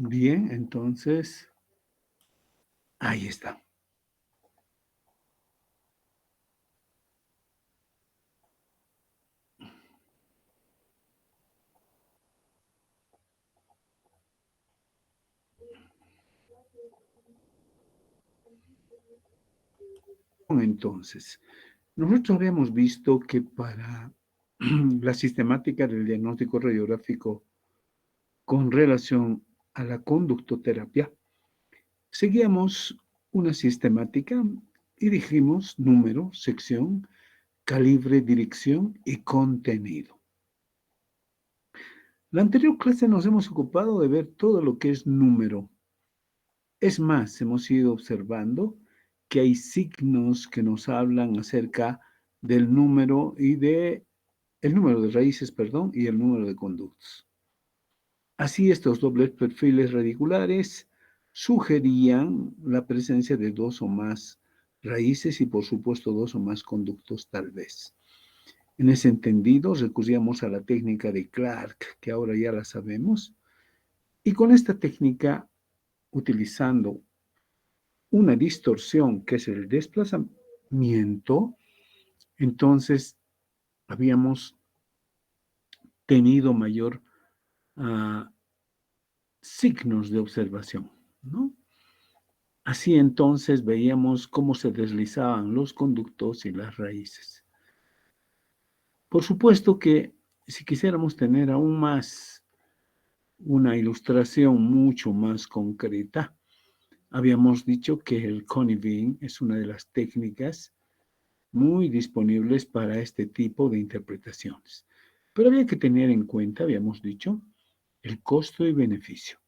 Bien, entonces, ahí está. Entonces, nosotros habíamos visto que para la sistemática del diagnóstico radiográfico con relación a la conductoterapia, seguíamos una sistemática y dijimos número, sección, calibre, dirección y contenido. La anterior clase nos hemos ocupado de ver todo lo que es número. Es más, hemos ido observando que hay signos que nos hablan acerca del número el número de raíces, perdón, y el número de conductos. Así, estos dobles perfiles radiculares sugerían la presencia de dos o más raíces y, por supuesto, dos o más conductos tal vez. En ese entendido, recurríamos a la técnica de Clark, que ahora ya la sabemos, y con esta técnica, utilizando una distorsión, que es el desplazamiento, entonces habíamos tenido mayor signos de observación, ¿no? Así entonces veíamos cómo se deslizaban los conductos y las raíces. Por supuesto que si quisiéramos tener aún más una ilustración mucho más concreta, habíamos dicho que el conniving es una de las técnicas muy disponibles para este tipo de interpretaciones. Pero había que tener en cuenta, habíamos dicho, el costo y beneficio.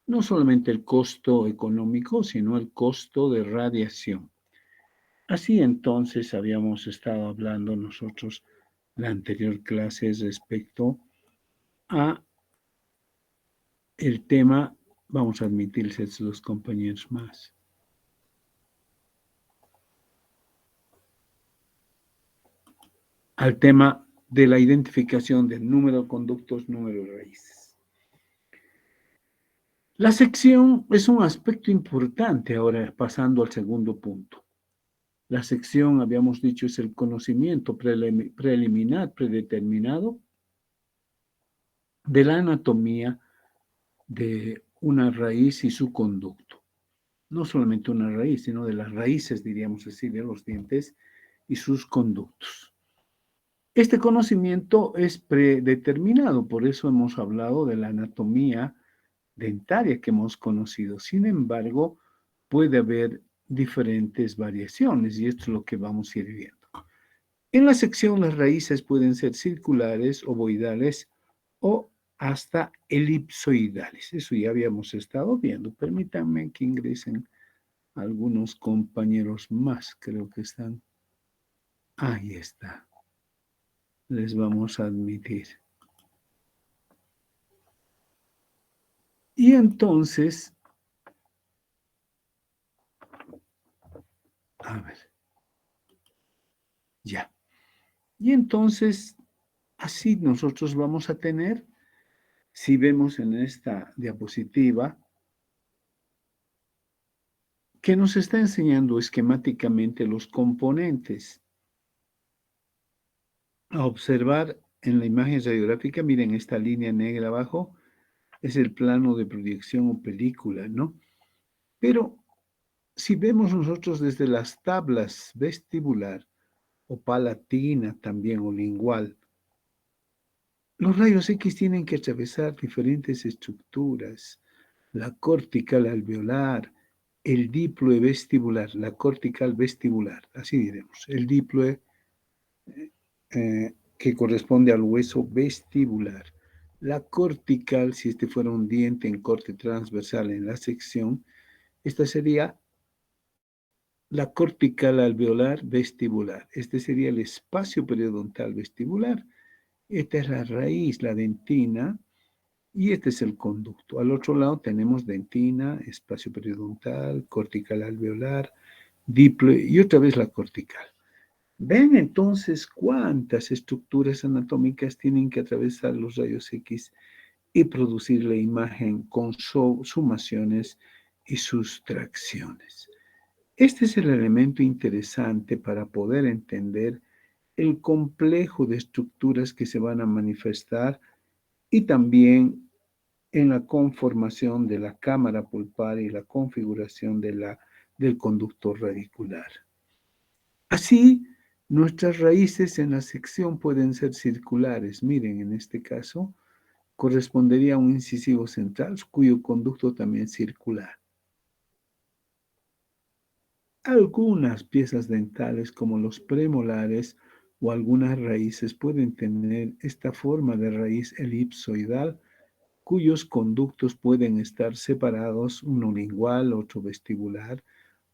No solamente el costo económico, sino el costo de radiación. Así entonces habíamos estado hablando nosotros la anterior clase respecto a el tema, vamos a admitirse a los compañeros más. Al tema de la identificación del número de conductos, número de raíces. La sección es un aspecto importante ahora, pasando al segundo punto. La sección, habíamos dicho, es el conocimiento preliminar, predeterminado de la anatomía de una raíz y su conducto. No solamente una raíz, sino de las raíces, diríamos así, de los dientes y sus conductos. Este conocimiento es predeterminado, por eso hemos hablado de la anatomía dentaria que hemos conocido. Sin embargo, puede haber diferentes variaciones y esto es lo que vamos a ir viendo. En la sección las raíces pueden ser circulares, ovoidales o hasta elipsoidales. Eso ya habíamos estado viendo. Permítanme que ingresen algunos compañeros más. Creo que están. Ahí está. Les vamos a admitir. Y entonces, a ver. Ya. Y entonces, así nosotros vamos a tener, si vemos en esta diapositiva, que nos está enseñando esquemáticamente los componentes. A observar en la imagen radiográfica, miren esta línea negra abajo, es el plano de proyección o película, ¿no? Pero si vemos nosotros desde las tablas vestibular o palatina también o lingual, los rayos X tienen que atravesar diferentes estructuras, la cortical alveolar, el diploe vestibular, la cortical vestibular, así diremos, el diploe que corresponde al hueso vestibular. La cortical, si este fuera un diente en corte transversal en la sección, esta sería la cortical alveolar vestibular. Este sería el espacio periodontal vestibular. Esta es la raíz, la dentina, y este es el conducto. Al otro lado tenemos dentina, espacio periodontal, cortical alveolar, diploe y otra vez la cortical. Ven entonces cuántas estructuras anatómicas tienen que atravesar los rayos X y producir la imagen con sumaciones y sustracciones. Este es el elemento interesante para poder entender el complejo de estructuras que se van a manifestar y también en la conformación de la cámara pulpar y la configuración del conducto radicular. Así, nuestras raíces en la sección pueden ser circulares. Miren, en este caso, correspondería a un incisivo central cuyo conducto también es circular. Algunas piezas dentales, como los premolares o algunas raíces, pueden tener esta forma de raíz elipsoidal, cuyos conductos pueden estar separados, uno lingual, otro vestibular,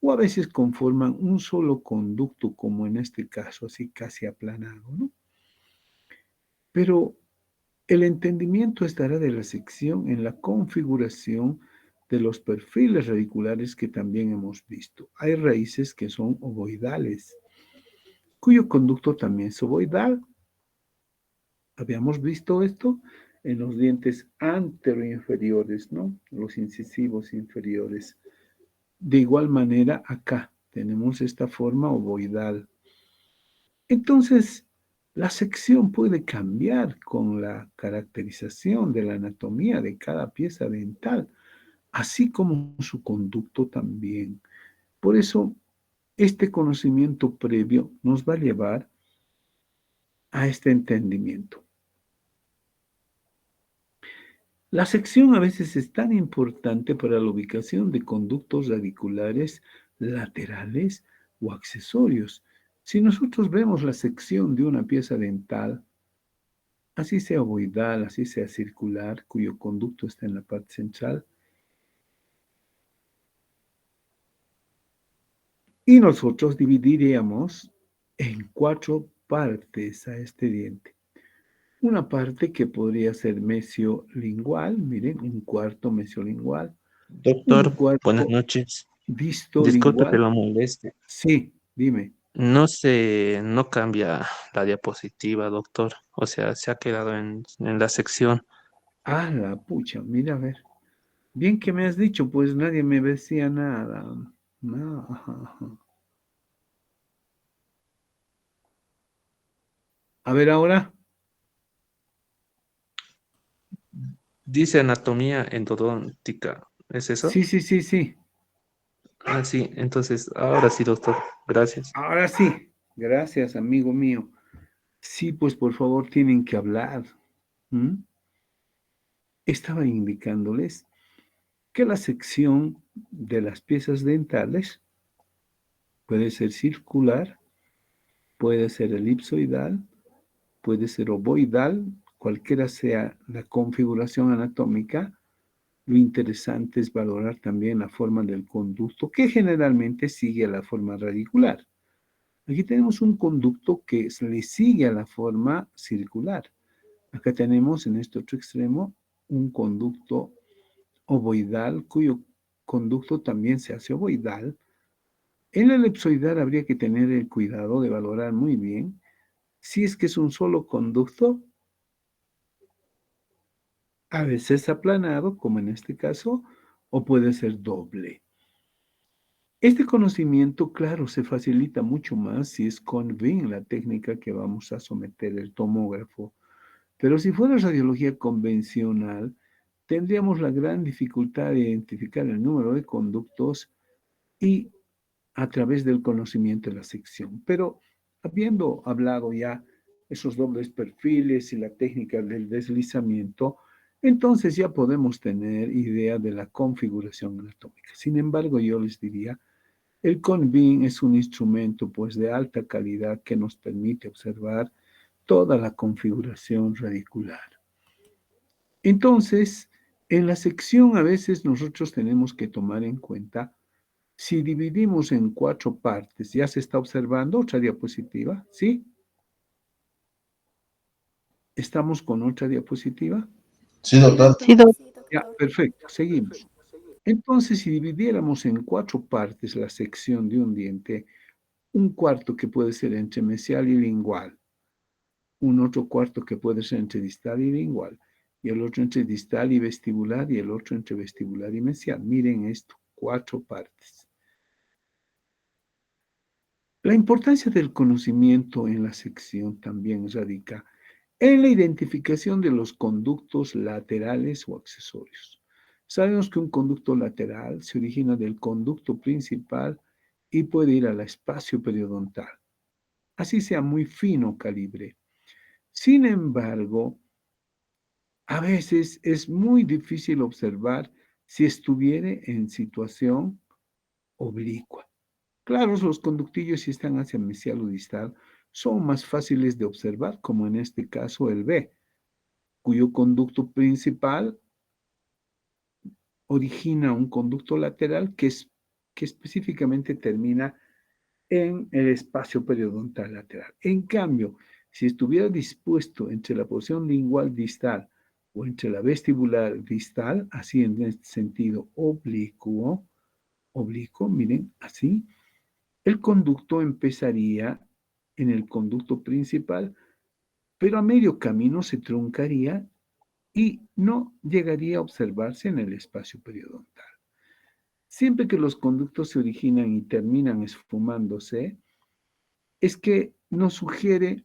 o a veces conforman un solo conducto, como en este caso, así casi aplanado, ¿no? Pero el entendimiento estará de la sección en la configuración de los perfiles radiculares que también hemos visto. Hay raíces que son ovoidales, cuyo conducto también es ovoidal. Habíamos visto esto en los dientes anteroinferiores, ¿no? Los incisivos inferiores. De igual manera, acá tenemos esta forma ovoidal. Entonces, la sección puede cambiar con la caracterización de la anatomía de cada pieza dental, así como su conducto también. Por eso, este conocimiento previo nos va a llevar a este entendimiento. La sección a veces es tan importante para la ubicación de conductos radiculares laterales o accesorios. Si nosotros vemos la sección de una pieza dental, así sea ovoidal, así sea circular, cuyo conducto está en la parte central, y nosotros dividiríamos en 4 partes a este diente. Una parte que podría ser mesiolingual, miren, un cuarto mesiolingual, un Doctor, buenas cuarto noches. Disculpe que distolingual. lo moleste. Sí, dime. No cambia la diapositiva, doctor. O sea, se ha quedado en la sección. Ah, la pucha, mira, a ver. Bien que me has dicho, pues nadie me decía nada. No, ajá, ajá. A ver ahora. Dice anatomía endodóntica. ¿Es eso? Sí, sí, sí, sí. Ah, sí. Entonces, ahora sí, doctor. Gracias. Ahora sí. Gracias, amigo mío. Sí, pues por favor tienen que hablar. ¿Mm? Estaba indicándoles que la sección de las piezas dentales puede ser circular, puede ser elipsoidal, puede ser ovoidal, cualquiera sea la configuración anatómica. Lo interesante es valorar también la forma del conducto, que generalmente sigue a la forma radicular. Aquí tenemos un conducto que le sigue a la forma circular. Acá tenemos en este otro extremo un conducto ovoidal, cuyo conducto también se hace ovoidal. En la elipsoidal habría que tener el cuidado de valorar muy bien si es que es un solo conducto, a veces aplanado, como en este caso, o puede ser doble. Este conocimiento, claro, se facilita mucho más si es con BIM, la técnica que vamos a someter el tomógrafo. Pero si fuera radiología convencional, tendríamos la gran dificultad de identificar el número de conductos y a través del conocimiento de la sección. Pero habiendo hablado ya esos dobles perfiles y la técnica del deslizamiento, entonces ya podemos tener idea de la configuración anatómica. Sin embargo, yo les diría, el CONBIN es un instrumento pues de alta calidad que nos permite observar toda la configuración radicular. Entonces, en la sección a veces nosotros tenemos que tomar en cuenta, si dividimos en 4 partes, ya se está observando otra diapositiva, ¿sí? ¿Estamos con otra diapositiva? Sí, doctor. Sí, Ya, perfecto, seguimos. Entonces, si dividiéramos en 4 partes la sección de un diente, un cuarto que puede ser entre mesial y lingual, un otro cuarto que puede ser entre distal y lingual, y el otro entre distal y vestibular, y el otro entre vestibular y mesial. Miren esto, 4 partes. La importancia del conocimiento en la sección también radica en la identificación de los conductos laterales o accesorios. Sabemos que un conducto lateral se origina del conducto principal y puede ir al espacio periodontal, así sea muy fino calibre. Sin embargo, a veces es muy difícil observar si estuviera en situación oblicua. Claro, los conductillos, si están hacia mesial o distal, son más fáciles de observar, como en este caso el B, cuyo conducto principal origina un conducto lateral que específicamente termina en el espacio periodontal lateral. En cambio, si estuviera dispuesto entre la porción lingual distal o entre la vestibular distal, así en este sentido oblicuo, miren, así, el conducto empezaría en el conducto principal, pero a medio camino se truncaría y no llegaría a observarse en el espacio periodontal. Siempre que los conductos se originan y terminan esfumándose, es que nos sugiere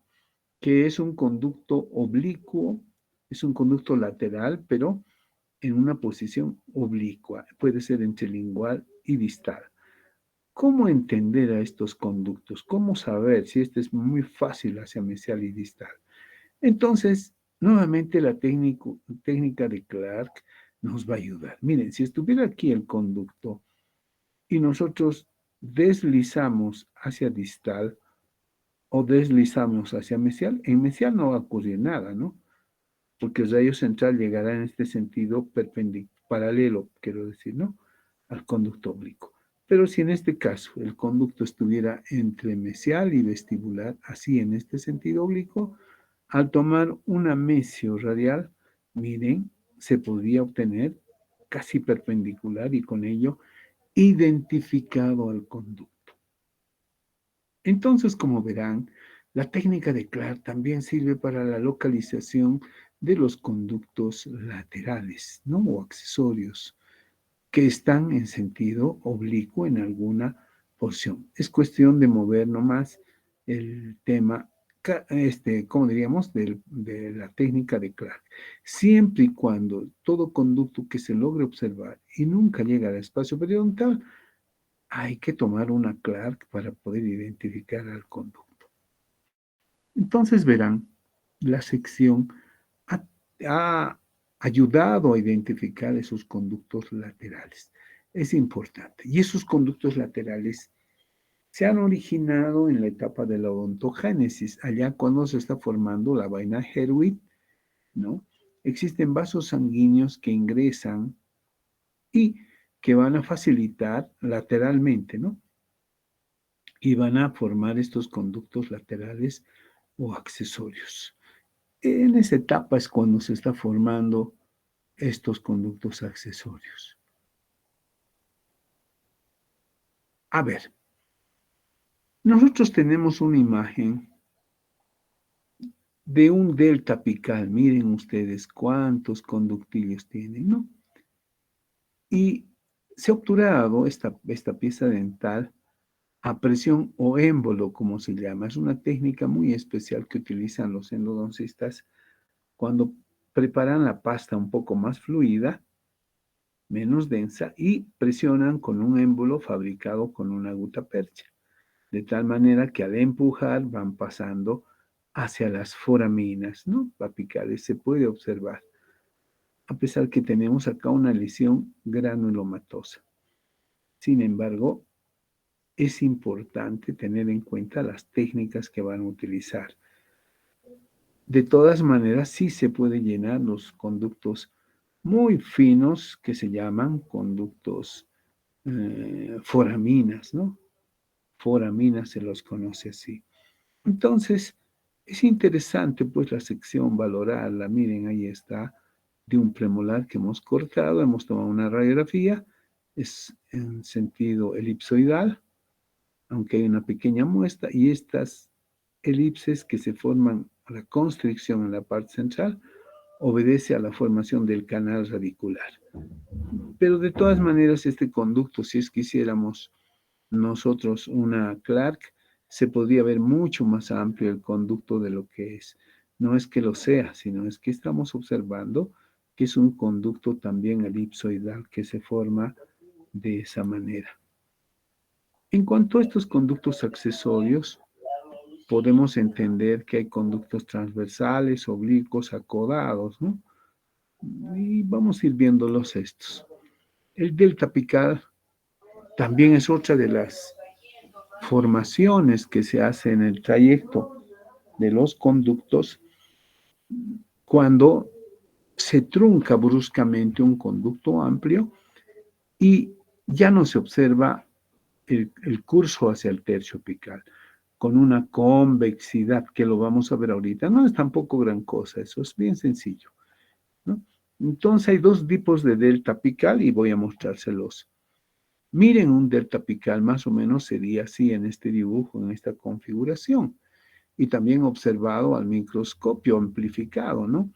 que es un conducto oblicuo, es un conducto lateral, pero en una posición oblicua, puede ser entre lingual y distal. ¿Cómo entender a estos conductos? ¿Cómo saber si este es muy fácil hacia mesial y distal? Entonces, nuevamente la técnica de Clark nos va a ayudar. Miren, si estuviera aquí el conducto y nosotros deslizamos hacia distal o deslizamos hacia mesial, en mesial no va a ocurrir nada, ¿no? Porque el rayo central llegará en este sentido paralelo, quiero decir, ¿no? Al conducto oblicuo. Pero si en este caso el conducto estuviera entre mesial y vestibular, así en este sentido oblicuo, al tomar una mesio radial, miren, se podría obtener casi perpendicular y con ello identificado al conducto. Entonces, como verán, la técnica de Clark también sirve para la localización de los conductos laterales, ¿no? O accesorios que están en sentido oblicuo en alguna porción. Es cuestión de mover nomás el tema, ¿cómo diríamos? De la técnica de Clark. Siempre y cuando todo conducto que se logre observar y nunca llega al espacio periodontal, hay que tomar una Clark para poder identificar al conducto. Entonces verán, la sección ha, ha ayudado a identificar esos conductos laterales. Es importante. Y esos conductos laterales se han originado en la etapa de la odontogénesis, allá cuando se está formando la vaina Herwig, ¿no? Existen vasos sanguíneos que ingresan y que van a facilitar lateralmente, ¿no? Y van a formar estos conductos laterales o accesorios. En esa etapa es cuando se está formando estos conductos accesorios. A ver, nosotros tenemos una imagen de un delta apical. Miren ustedes cuántos conductillos tienen, ¿no? Y se ha obturado esta pieza dental a presión o émbolo, como se llama. Es una técnica muy especial que utilizan los endodoncistas cuando preparan la pasta un poco más fluida, menos densa, y presionan con un émbolo fabricado con una gutapercha, de tal manera que al empujar van pasando hacia las foraminas, ¿no? Apicales, se puede observar, a pesar que tenemos acá una lesión granulomatosa. Sin embargo, es importante tener en cuenta las técnicas que van a utilizar. De todas maneras, sí se puede llenar los conductos muy finos que se llaman conductos foraminas, ¿no? Foraminas se los conoce así. Entonces, es interesante pues la sección, valorarla. Miren, ahí está, de un premolar que hemos cortado, hemos tomado una radiografía, es en sentido elipsoidal, aunque hay una pequeña muestra, y estas elipses que se forman a la constricción en la parte central obedece a la formación del canal radicular. Pero de todas maneras, este conducto, si es que hiciéramos nosotros una Clark, se podría ver mucho más amplio el conducto de lo que es. No es que lo sea, sino es que estamos observando que es un conducto también elipsoidal que se forma de esa manera. En cuanto a estos conductos accesorios, podemos entender que hay conductos transversales, oblicuos, acodados, ¿no? Y vamos a ir viéndolos estos. El delta apical también es otra de las formaciones que se hace en el trayecto de los conductos cuando se trunca bruscamente un conducto amplio y ya no se observa el curso hacia el tercio apical, con una convexidad que lo vamos a ver ahorita. No es tampoco gran cosa, eso es bien sencillo, ¿no? Entonces hay dos tipos de delta apical y voy a mostrárselos. Miren, un delta apical más o menos sería así en este dibujo, en esta configuración, y también observado al microscopio amplificado, ¿no?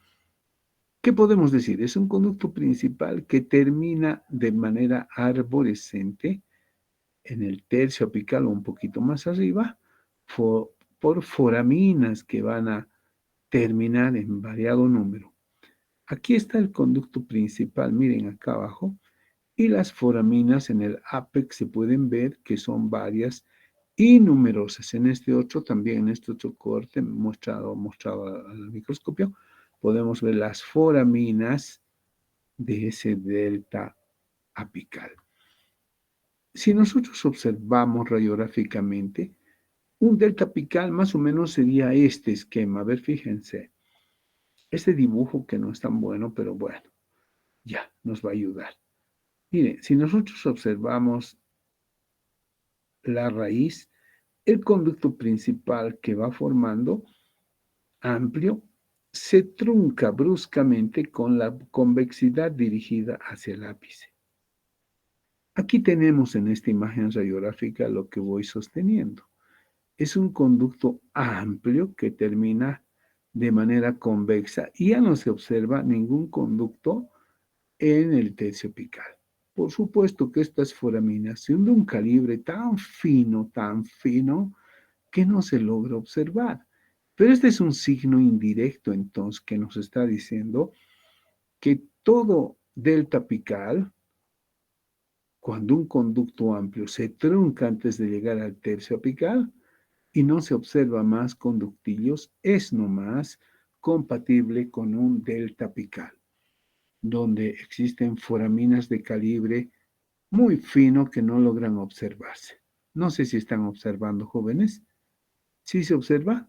¿Qué podemos decir? Es un conducto principal que termina de manera arborescente en el tercio apical o un poquito más arriba, por foraminas que van a terminar en variado número. Aquí está el conducto principal, miren acá abajo, y las foraminas en el apex se pueden ver que son varias y numerosas. En este otro también, en este otro corte mostrado al microscopio, podemos ver las foraminas de ese delta apical. Si nosotros observamos radiográficamente, un delta apical más o menos sería este esquema. A ver, fíjense, este dibujo que no es tan bueno, pero bueno, ya nos va a ayudar. Miren, si nosotros observamos la raíz, el conducto principal que va formando, amplio, se trunca bruscamente con la convexidad dirigida hacia el ápice. Aquí tenemos en esta imagen radiográfica lo que voy sosteniendo. Es un conducto amplio que termina de manera convexa y ya no se observa ningún conducto en el tercio apical. Por supuesto que estas foraminas son de un calibre tan fino, que no se logra observar. Pero este es un signo indirecto entonces que nos está diciendo que todo delta apical, cuando un conducto amplio se trunca antes de llegar al tercio apical y no se observa más conductillos, es nomás compatible con un delta apical, donde existen foraminas de calibre muy fino que no logran observarse. No sé si están observando, jóvenes. ¿Sí se observa?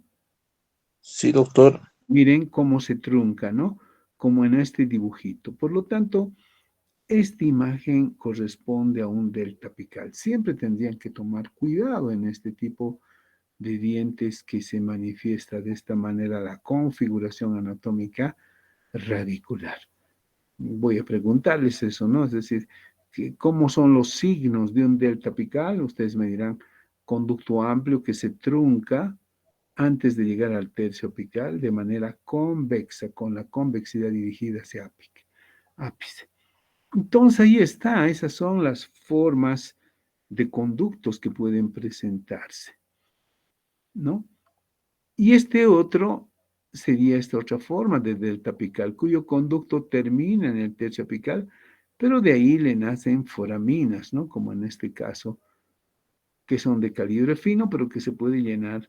Sí, doctor. Miren cómo se trunca, ¿no? Como en este dibujito. Por lo tanto, esta imagen corresponde a un delta apical. Siempre tendrían que tomar cuidado en este tipo de dientes que se manifiesta de esta manera la configuración anatómica radicular. Voy a preguntarles eso, ¿no? Es decir, ¿cómo son los signos de un delta apical? Ustedes me dirán, conducto amplio que se trunca antes de llegar al tercio apical de manera convexa, con la convexidad dirigida hacia ápice. Entonces ahí está, esas son las formas de conductos que pueden presentarse, ¿no? Y este otro sería esta otra forma de delta apical, cuyo conducto termina en el tercio apical, pero de ahí le nacen foraminas, ¿no? Como en este caso, que son de calibre fino, pero que se puede llenar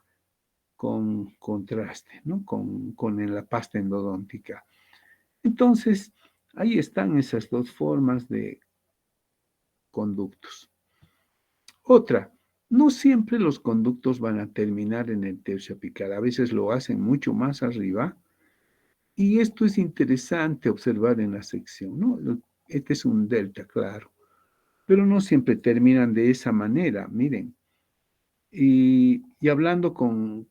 con contraste, ¿no? Con la pasta endodóntica. Entonces, ahí están esas dos formas de conductos. Otra, no siempre los conductos van a terminar en el tercio apical, a veces lo hacen mucho más arriba, y esto es interesante observar en la sección, ¿no? Este es un delta, claro, pero no siempre terminan de esa manera, miren. Y hablando con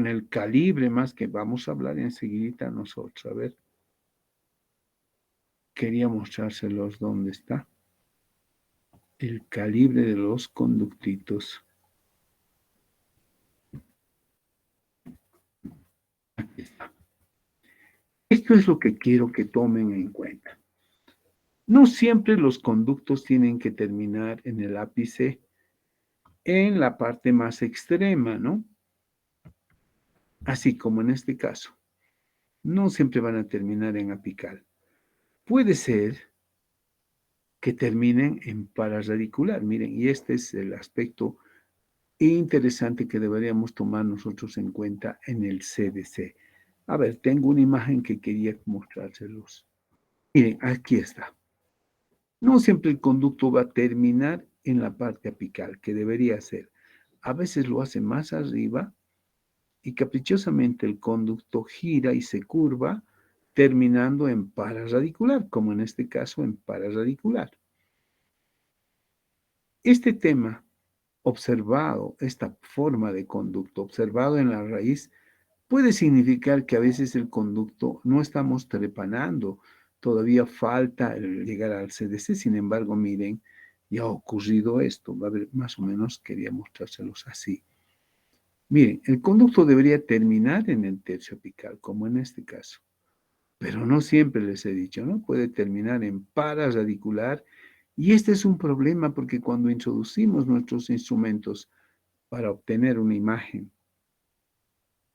el calibre más que vamos a hablar enseguida nosotros, a ver, quería mostrárselos dónde está. El calibre de los conductitos. Aquí está. Esto es lo que quiero que tomen en cuenta. No siempre los conductos tienen que terminar en el ápice en la parte más extrema, ¿no? Así como en este caso. No siempre van a terminar en apical. Puede ser que terminen en pararadicular. Miren, y este es el aspecto interesante que deberíamos tomar nosotros en cuenta en el CDC. A ver, tengo una imagen que quería mostrárselos. Miren, aquí está. No siempre el conducto va a terminar en la parte apical, que debería ser. A veces lo hace más arriba y caprichosamente el conducto gira y se curva, terminando en pararadicular, como en este caso en pararadicular. Este tema observado, esta forma de conducto observado en la raíz, puede significar que a veces el conducto no estamos trepanando, todavía falta llegar al CDC, sin embargo, miren, ya ha ocurrido esto, va a ver, más o menos quería mostrárselos así. Miren, el conducto debería terminar en el tercio apical, como en este caso, pero no siempre les he dicho, ¿no? Puede terminar en pararadicular, y este es un problema porque cuando introducimos nuestros instrumentos para obtener una imagen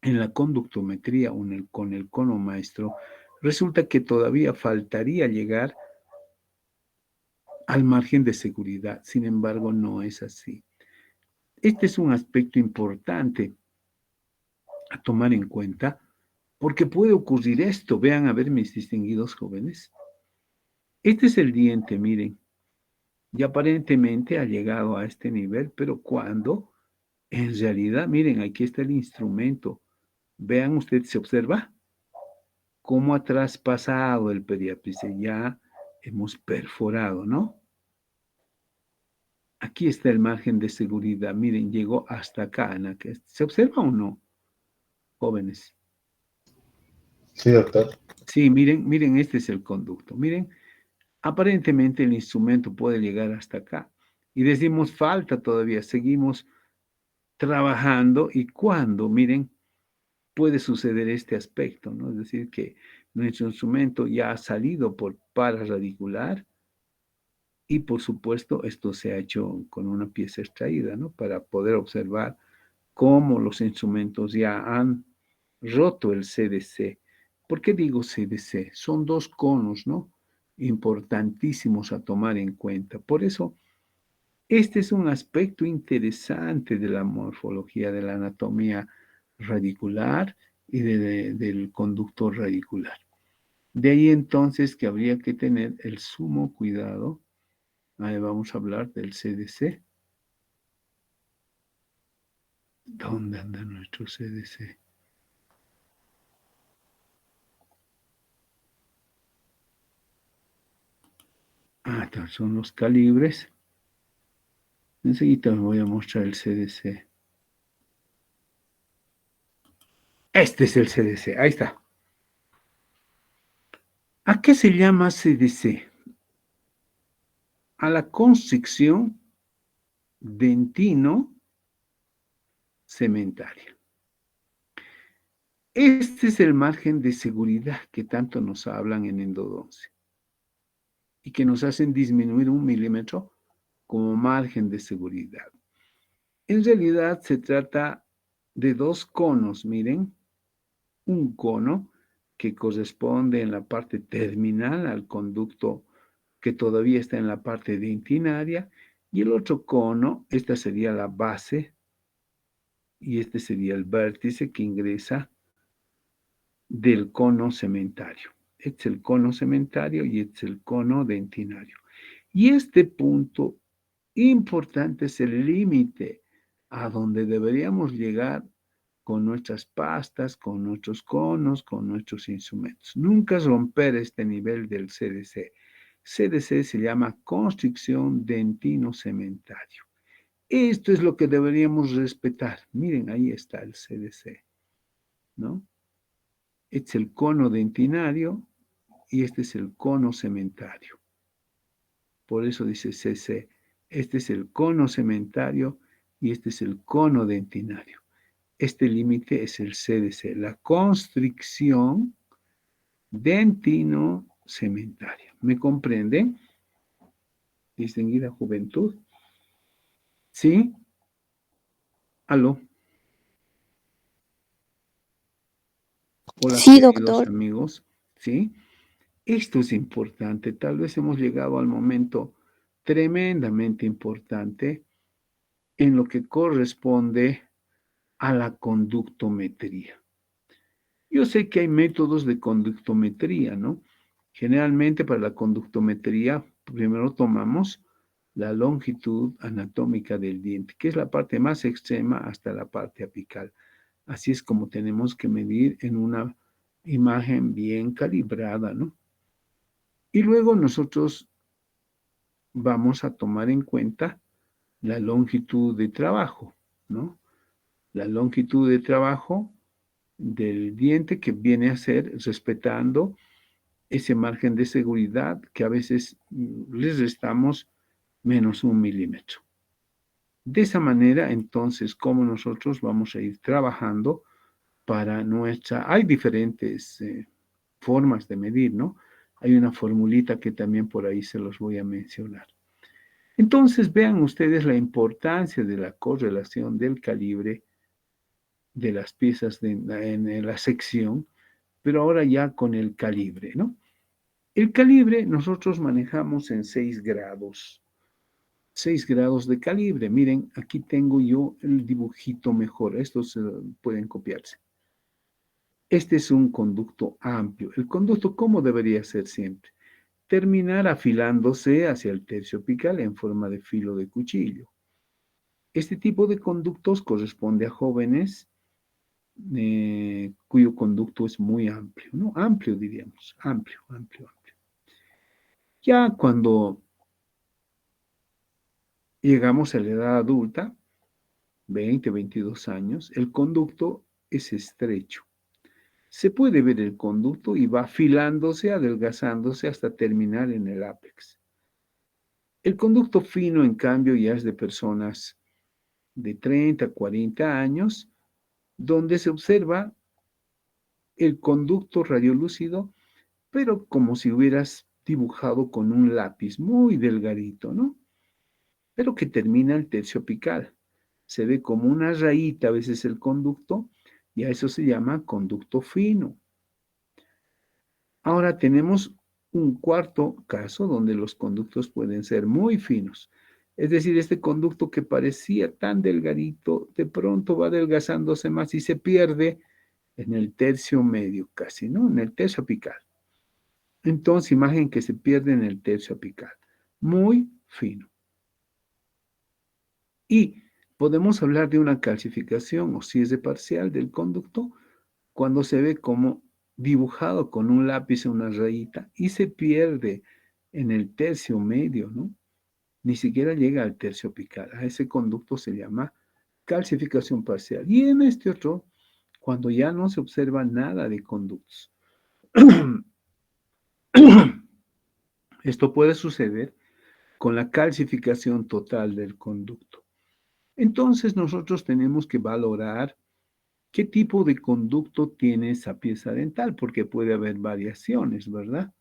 en la conductometría con el cono maestro, resulta que todavía faltaría llegar al margen de seguridad. Sin embargo, no es así. Este es un aspecto importante a tomar en cuenta porque puede ocurrir esto. Vean a ver mis distinguidos jóvenes. Este es el diente, miren. Y aparentemente ha llegado a este nivel, pero cuando en realidad, miren, aquí está el instrumento. Vean ustedes, se observa cómo ha traspasado el periápice, ya hemos perforado, ¿no? Aquí está el margen de seguridad, miren, llegó hasta acá, ¿se observa o no, jóvenes? Sí, doctor. Sí, miren, este es el conducto, miren, aparentemente el instrumento puede llegar hasta acá, y decimos, falta todavía, seguimos trabajando, y cuando, miren, puede suceder este aspecto, ¿no? Es decir, que nuestro instrumento ya ha salido por pararadicular, y por supuesto, esto se ha hecho con una pieza extraída, ¿no? Para poder observar cómo los instrumentos ya han roto el CDC. ¿Por qué digo CDC? Son dos conos, ¿no? Importantísimos a tomar en cuenta. Por eso, este es un aspecto interesante de la morfología, de la anatomía radicular y del conducto radicular. De ahí entonces que habría que tener el sumo cuidado. Ahí vamos a hablar del CDC. ¿Dónde anda nuestro CDC? Estos son los calibres. Enseguida me voy a mostrar el CDC. Este es el CDC, ahí está. ¿A qué se llama CDC? A la constricción dentino-cementaria. Este es el margen de seguridad que tanto nos hablan en endodoncia y que nos hacen disminuir 1 milímetro como margen de seguridad. En realidad se trata de dos conos, miren, un cono que corresponde en la parte terminal al conducto que todavía está en la parte dentinaria, y el otro cono, esta sería la base, y este sería el vértice que ingresa del cono cementario. Este es el cono cementario y este es el cono dentinario. Y este punto importante es el límite a donde deberíamos llegar con nuestras pastas, con nuestros conos, con nuestros instrumentos. Nunca romper este nivel del CDC. CDC se llama constricción dentino-cementario. Esto es lo que deberíamos respetar. Miren, ahí está el CDC, ¿no? Este es el cono dentinario y este es el cono cementario. Por eso dice CC. Este es el cono cementario y este es el cono dentinario. Este límite es el CDC. La constricción dentino-cementaria. ¿Me comprenden? Distinguida juventud. ¿Sí? ¿Aló? Hola, Sí, queridos doctor. amigos. ¿Sí? Esto es importante. Tal vez hemos llegado al momento tremendamente importante en lo que corresponde a la conductometría. Yo sé que hay métodos de conductometría, ¿no? Generalmente para la conductometría, primero tomamos la longitud anatómica del diente, que es la parte más extrema hasta la parte apical. Así es como tenemos que medir en una imagen bien calibrada, ¿no? Y luego nosotros vamos a tomar en cuenta la longitud de trabajo, ¿no? La longitud de trabajo del diente que viene a ser respetando ese margen de seguridad que a veces les restamos menos 1 milímetro. De esa manera, entonces, ¿cómo nosotros vamos a ir trabajando para nuestra... Hay diferentes formas de medir, ¿no? Hay una formulita que también por ahí se los voy a mencionar. Entonces, vean ustedes la importancia de la correlación del calibre de las piezas en la sección, pero ahora ya con el calibre, ¿no? El calibre nosotros manejamos en 6 grados. 6 grados de calibre. Miren, aquí tengo yo el dibujito mejor. Estos pueden copiarse. Este es un conducto amplio. El conducto, ¿cómo debería ser siempre? Terminar afilándose hacia el tercio apical en forma de filo de cuchillo. Este tipo de conductos corresponde a jóvenes cuyo conducto es muy amplio, ¿no? Amplio diríamos, amplio, amplio, amplio. Ya cuando llegamos a la edad adulta, 20, 22 años, el conducto es estrecho. Se puede ver el conducto y va afilándose, adelgazándose hasta terminar en el ápex. El conducto fino, en cambio, ya es de personas de 30, 40 años, donde se observa el conducto radiolúcido, pero como si hubieras dibujado con un lápiz muy delgadito, ¿no? Pero que termina el tercio apical. Se ve como una rayita a veces el conducto, y a eso se llama conducto fino. Ahora tenemos un cuarto caso donde los conductos pueden ser muy finos. Es decir, este conducto que parecía tan delgadito, de pronto va adelgazándose más y se pierde en el tercio medio casi, ¿no? En el tercio apical. Entonces, imagen que se pierde en el tercio apical. Muy fino. Y podemos hablar de una calcificación o cierre parcial del conducto cuando se ve como dibujado con un lápiz una rayita y se pierde en el tercio medio, ¿no? Ni siquiera llega al tercio apical. A ese conducto se llama calcificación parcial. Y en este otro, cuando ya no se observa nada de conductos. Esto puede suceder con la calcificación total del conducto. Entonces nosotros tenemos que valorar qué tipo de conducto tiene esa pieza dental, porque puede haber variaciones, ¿verdad?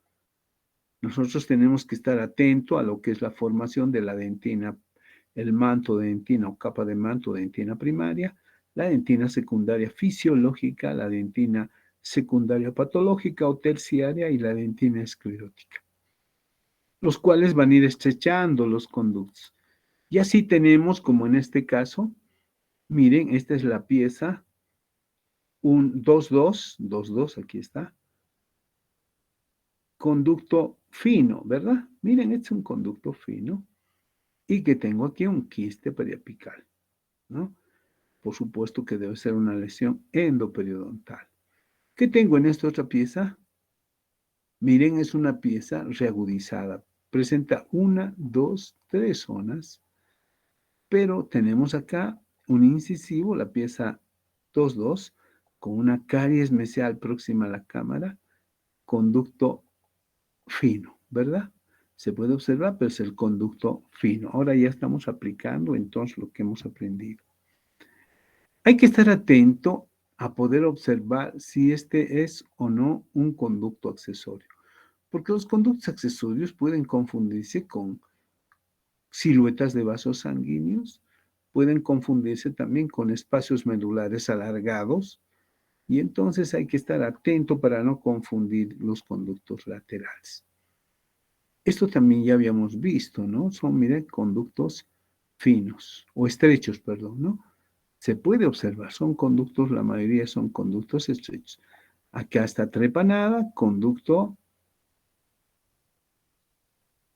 Nosotros tenemos que estar atentos a lo que es la formación de la dentina, el manto de dentina o capa de manto de dentina primaria, la dentina secundaria fisiológica, la dentina secundaria patológica o terciaria y la dentina esclerótica, los cuales van a ir estrechando los conductos. Y así tenemos, como en este caso, miren, esta es la pieza, un 2,2, aquí está, conducto fino, ¿verdad? Miren, este es un conducto fino y que tengo aquí un quiste periapical, ¿no? Por supuesto que debe ser una lesión endoperiodontal. ¿Qué tengo en esta otra pieza? Miren, es una pieza reagudizada. Presenta 1, 2, 3 zonas, pero tenemos acá un incisivo, la pieza 2,2, con una caries mesial próxima a la cámara, conducto fino, ¿verdad? Se puede observar, pero es el conducto fino. Ahora ya estamos aplicando entonces lo que hemos aprendido. Hay que estar atento a poder observar si este es o no un conducto accesorio. Porque los conductos accesorios pueden confundirse con siluetas de vasos sanguíneos, pueden confundirse también con espacios medulares alargados, y entonces hay que estar atento para no confundir los conductos laterales. Esto también ya habíamos visto, ¿no? Son, miren, conductos finos, o estrechos, perdón, ¿no? Se puede observar, son conductos, la mayoría son conductos estrechos. Acá está trepanada, conducto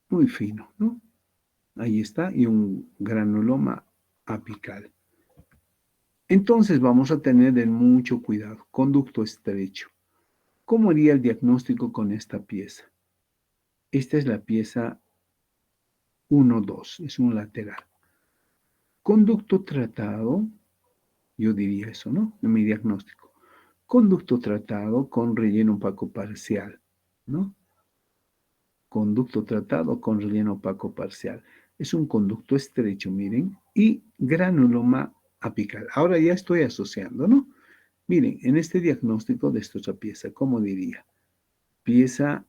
muy fino, ¿no? Ahí está, y un granuloma apical. Entonces vamos a tener mucho cuidado, conducto estrecho. ¿Cómo haría el diagnóstico con esta pieza? Esta es la pieza 1-2, es un lateral. Conducto tratado, yo diría eso, ¿no? En mi diagnóstico. Conducto tratado con relleno opaco parcial, ¿no? Conducto tratado con relleno opaco parcial. Es un conducto estrecho, miren, y granuloma apical. Ahora ya estoy asociando, ¿no? Miren, en este diagnóstico de esta otra pieza, ¿cómo diría? Pieza,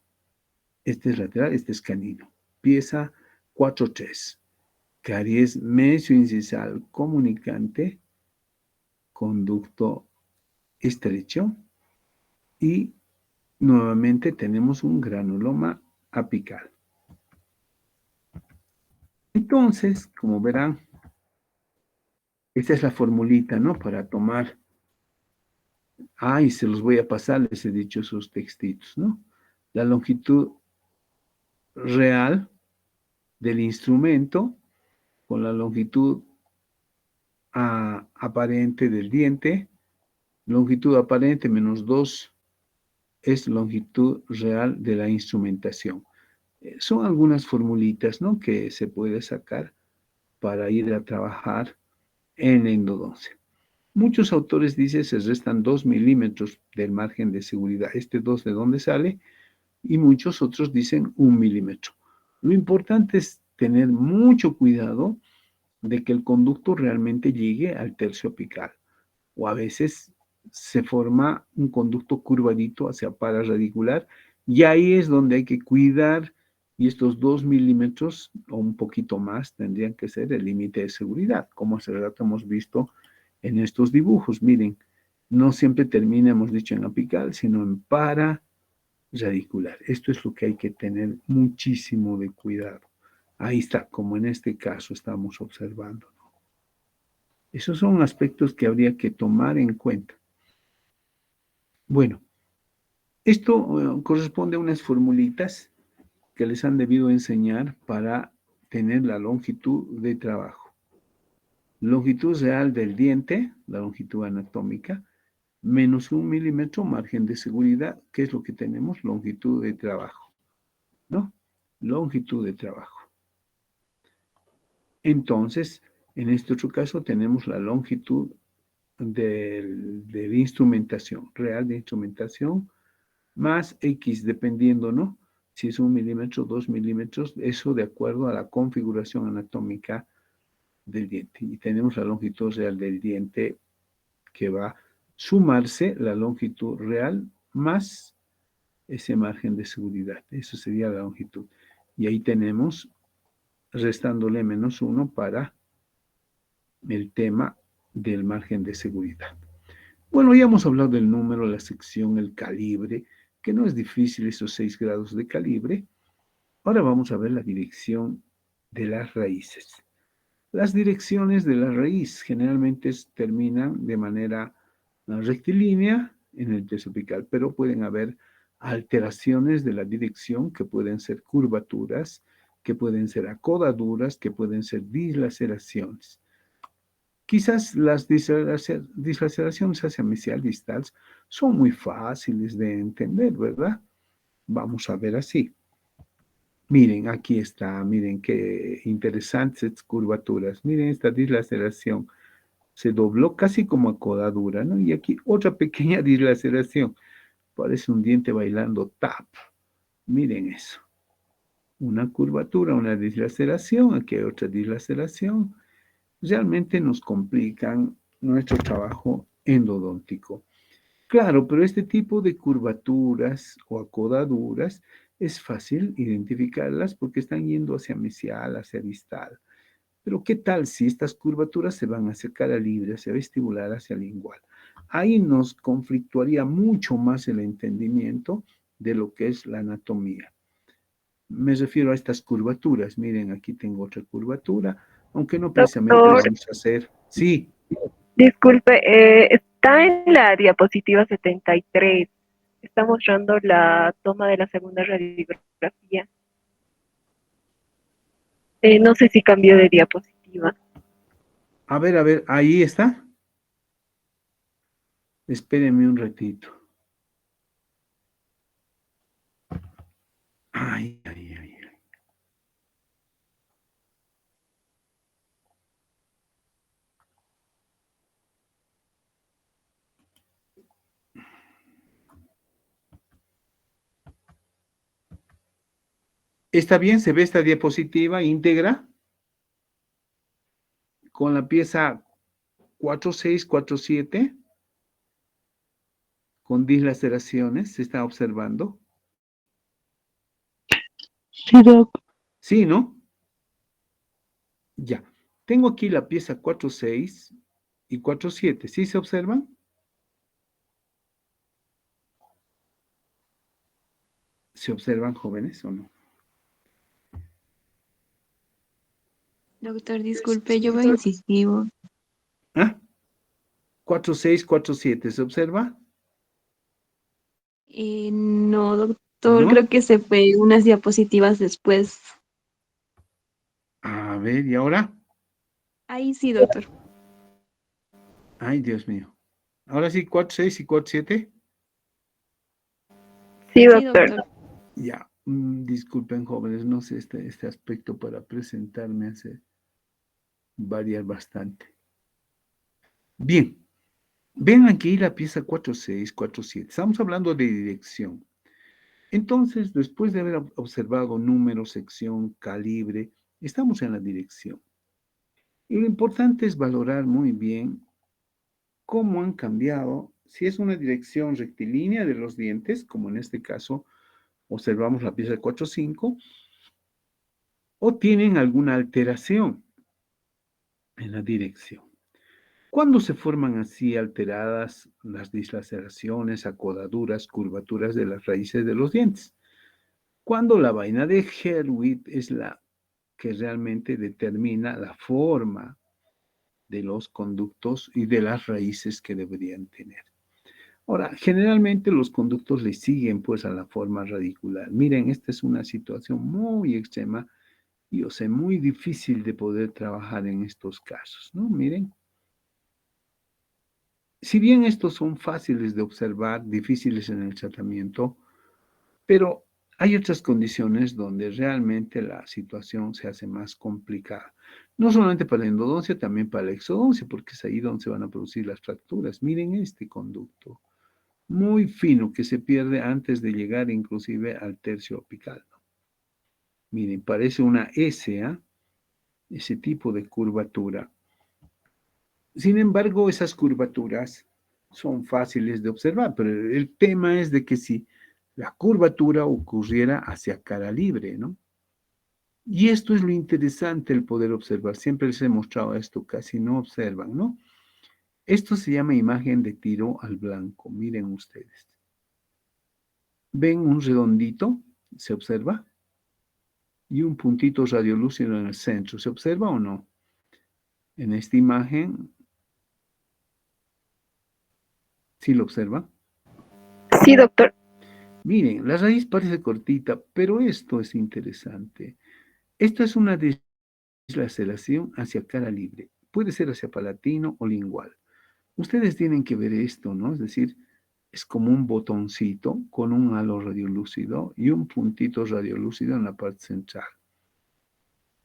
este es lateral, este es canino. Pieza 4-3. Caries mesioincisal comunicante, conducto estrecho, y nuevamente tenemos un granuloma apical. Entonces, como verán, esta es la formulita, ¿no? Para tomar. Y se los voy a pasar, les he dicho esos textitos, ¿no? La longitud real del instrumento con la longitud aparente del diente. Longitud aparente menos 2 es longitud real de la instrumentación. Son algunas formulitas, ¿no?, que se puede sacar para ir a trabajar en endodoncia. Muchos autores dicen se restan 2 milímetros del margen de seguridad. ¿Este 2 de dónde sale? Y muchos otros dicen 1 milímetro. Lo importante es tener mucho cuidado de que el conducto realmente llegue al tercio apical. O a veces se forma un conducto curvadito hacia pararadicular, y ahí es donde hay que cuidar, y estos 2 milímetros o un poquito más tendrían que ser el límite de seguridad, como hace rato hemos visto en estos dibujos. Miren, no siempre termina, hemos dicho, en apical, sino en pararadicular. Esto es lo que hay que tener muchísimo de cuidado. Ahí está, como en este caso estamos observando. Esos son aspectos que habría que tomar en cuenta. Bueno, esto corresponde a unas formulitas que les han debido enseñar para tener la longitud de trabajo. Longitud real del diente, la longitud anatómica, menos 1 milímetro, margen de seguridad. ¿Qué es lo que tenemos? Longitud de trabajo, ¿no? Longitud de trabajo. Entonces, en este otro caso tenemos la longitud de instrumentación, real de instrumentación, más X, dependiendo, ¿no? Si es 1 milímetro, 2 milímetros, eso de acuerdo a la configuración anatómica del diente. Y tenemos la longitud real del diente, que va a sumarse la longitud real más ese margen de seguridad. Eso sería la longitud. Y ahí tenemos, restándole menos 1 para el tema del margen de seguridad. Bueno, ya hemos hablado del número, la sección, el calibre, que no es difícil, esos 6 grados de calibre. Ahora vamos a ver la dirección de las raíces. Las direcciones de la raíz generalmente terminan de manera rectilínea en el tercio apical, pero pueden haber alteraciones de la dirección, que pueden ser curvaturas, que pueden ser acodaduras, que pueden ser dislaceraciones. Quizás las dislaceraciones hacia mesial distales son muy fáciles de entender, ¿verdad? Vamos a ver así. Miren, aquí está, miren qué interesantes curvaturas. Miren esta dislaceración. Se dobló casi como acodadura, ¿no? Y aquí otra pequeña dislaceración. Parece un diente bailando tap. Miren eso. Una curvatura, una dislaceración. Aquí hay otra dislaceración. Realmente nos complican nuestro trabajo endodóntico. Claro, pero este tipo de curvaturas o acodaduras es fácil identificarlas porque están yendo hacia mesial, hacia distal. Pero ¿qué tal si estas curvaturas se van hacia cara libre, hacia vestibular, hacia lingual? Ahí nos conflictuaría mucho más el entendimiento de lo que es la anatomía. Me refiero a estas curvaturas. Miren, aquí tengo otra curvatura, aunque no precisamente Doctor, vamos a hacer. Sí, disculpe, está en la diapositiva 73. Está mostrando la toma de la segunda radiografía. No sé si cambió de diapositiva. a ver, ahí está. Espérenme un ratito. Ay, ay, ay. ¿Está bien? ¿Se ve esta diapositiva íntegra? Con la pieza 4647, con dislaceraciones, se está observando. Sí, doc. Sí, ¿no? Ya. Tengo aquí la pieza 46 y 47. ¿Sí se observan? ¿Se observan, jóvenes, o no? Doctor, disculpe, yo veo incisivo. ¿Ah? 46, 47. ¿Se observa? No, doctor, ¿No? creo que se fue unas diapositivas después. A ver, ¿y ahora? Ahí sí, doctor. Ay, Dios mío. Ahora sí, 46 y 47. Sí, Sí, doctor. doctor. Ya. Disculpen, jóvenes, no sé este aspecto para presentarme hace variar bastante. Bien. Ven aquí la pieza 46, 47. Estamos hablando de dirección. Entonces, después de haber observado número, sección, calibre, estamos en la dirección. Y lo importante es valorar muy bien cómo han cambiado, si es una dirección rectilínea de los dientes, como en este caso observamos la pieza 4-5, o tienen alguna alteración en la dirección. ¿Cuándo se forman así alteradas las dislaceraciones, acodaduras, curvaturas de las raíces de los dientes? Cuando la vaina de Herwig es la que realmente determina la forma de los conductos y de las raíces que deberían tener. Ahora, generalmente los conductos le siguen pues a la forma radicular. Miren, esta es una situación muy extrema y o sea, muy difícil de poder trabajar en estos casos, ¿no? Miren, si bien estos son fáciles de observar, difíciles en el tratamiento, pero hay otras condiciones donde realmente la situación se hace más complicada. No solamente para la endodoncia, también para la exodoncia, porque es ahí donde se van a producir las fracturas. Miren este conducto, muy fino, que se pierde antes de llegar inclusive al tercio apical, ¿no? Miren, parece una S, ¿eh? Ese tipo de curvatura. Sin embargo, esas curvaturas son fáciles de observar, pero el tema es de que si la curvatura ocurriera hacia cara libre, ¿no? Y esto es lo interesante, el poder observar. Siempre les he mostrado esto, casi no observan, ¿no? Esto se llama imagen de tiro al blanco. Miren ustedes. ¿Ven un redondito? ¿Se observa? Y un puntito radiolúcido en el centro. ¿Se observa o no? En esta imagen, ¿sí lo observa? Sí, doctor. Miren, la raíz parece cortita, pero esto es interesante. Esto es una deslaceración hacia cara libre. Puede ser hacia palatino o lingual. Ustedes tienen que ver esto, ¿no? Es decir, es como un botoncito con un halo radiolúcido y un puntito radiolúcido en la parte central.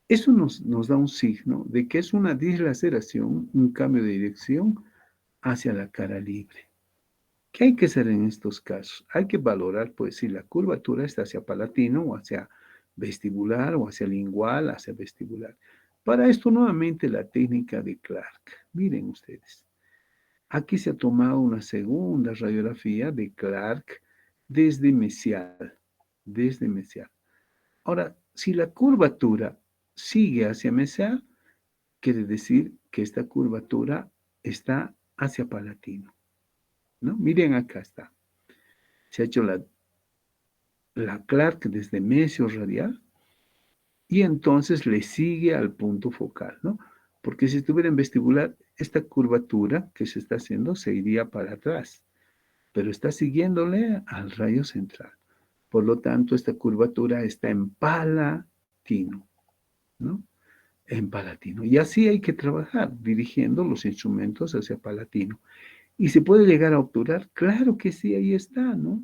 Eso nos da un signo de que es una dislaceración, un cambio de dirección hacia la cara libre. ¿Qué hay que hacer en estos casos? Hay que valorar, pues, si la curvatura está hacia palatino o hacia vestibular o hacia lingual, hacia vestibular. Para esto, nuevamente, la técnica de Clark. Miren ustedes. Aquí se ha tomado una segunda radiografía de Clark desde mesial, desde mesial. Ahora, si la curvatura sigue hacia mesial, quiere decir que esta curvatura está hacia palatino, ¿no? Miren, acá está. Se ha hecho la Clark desde mesio radial y entonces le sigue al punto focal, ¿no? Porque si estuviera en vestibular, esta curvatura que se está haciendo se iría para atrás, pero está siguiéndole al rayo central. Por lo tanto, esta curvatura está en palatino, ¿no? En palatino. Y así hay que trabajar, dirigiendo los instrumentos hacia palatino. ¿Y se puede llegar a obturar? Claro que sí, ahí está, ¿no?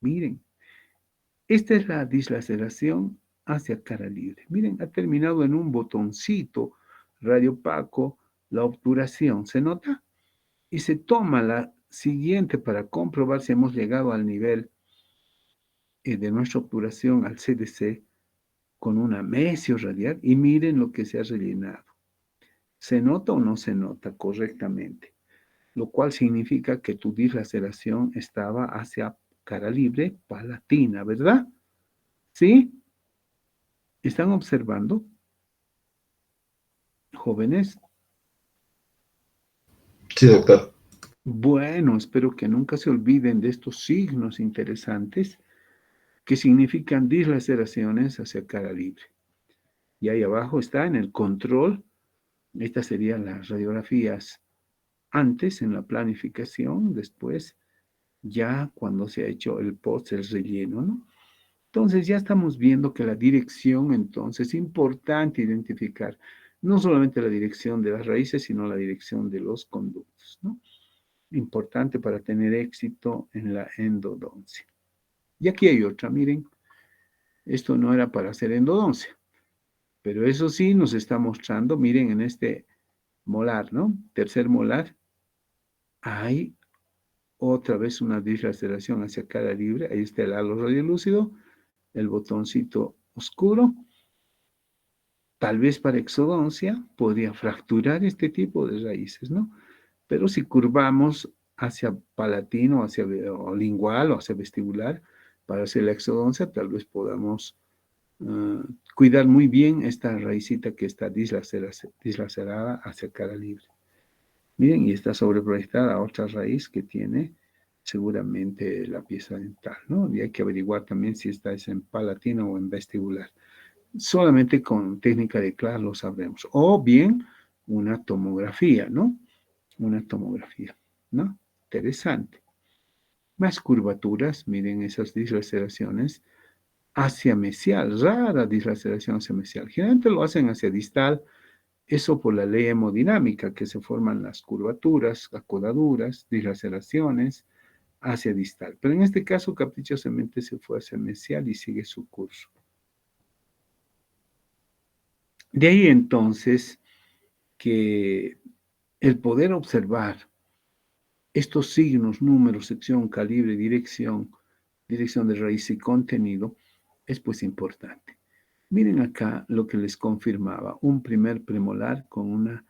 Miren, esta es la dislaceración hacia cara libre. Miren, ha terminado en un botoncito radiopaco la obturación. ¿Se nota? Y se toma la siguiente para comprobar si hemos llegado al nivel de nuestra obturación al CDC con una mesio radial y miren lo que se ha rellenado. ¿Se nota o no se nota correctamente? Lo cual significa que tu dislaceración estaba hacia cara libre palatina, ¿verdad? ¿Sí? ¿Están observando? Jóvenes. Sí, doctor. Bueno, espero que nunca se olviden de estos signos interesantes que significan dislaceraciones hacia cara libre. Y ahí abajo está en el control. Estas serían las radiografías antes en la planificación, después ya cuando se ha hecho el post, el relleno, ¿no? Entonces ya estamos viendo que la dirección, entonces, es importante identificar no solamente la dirección de las raíces, sino la dirección de los conductos, ¿no? Importante para tener éxito en la endodoncia. Y aquí hay otra, miren, esto no era para hacer endodoncia, pero eso sí nos está mostrando, miren en este molar, ¿no? Tercer molar, hay otra vez una dislaceración hacia cara libre, ahí está el halo radiolúcido, el botoncito oscuro, tal vez para exodoncia podría fracturar este tipo de raíces, ¿no? Pero si curvamos hacia palatino, hacia o lingual o hacia vestibular, para hacer la exodoncia, tal vez podamos cuidar muy bien esta raicita que está dislacerada hacia cara libre. Miren, y está sobreproyectada otra raíz que tiene seguramente la pieza dental, ¿no? Y hay que averiguar también si esta es en palatino o en vestibular. Solamente con técnica de Clark lo sabremos. O bien una tomografía, ¿no? Una tomografía, ¿no? Interesante. Más curvaturas, miren esas dislaceraciones hacia mesial, rara dislaceración hacia mesial. Generalmente lo hacen hacia distal, eso por la ley hemodinámica, que se forman las curvaturas, acodaduras, dislaceraciones hacia distal. Pero en este caso, caprichosamente se fue hacia mesial y sigue su curso. De ahí entonces que el poder observar estos signos, números, sección, calibre, dirección de raíz y contenido, es pues importante. Miren acá lo que les confirmaba, un primer premolar con una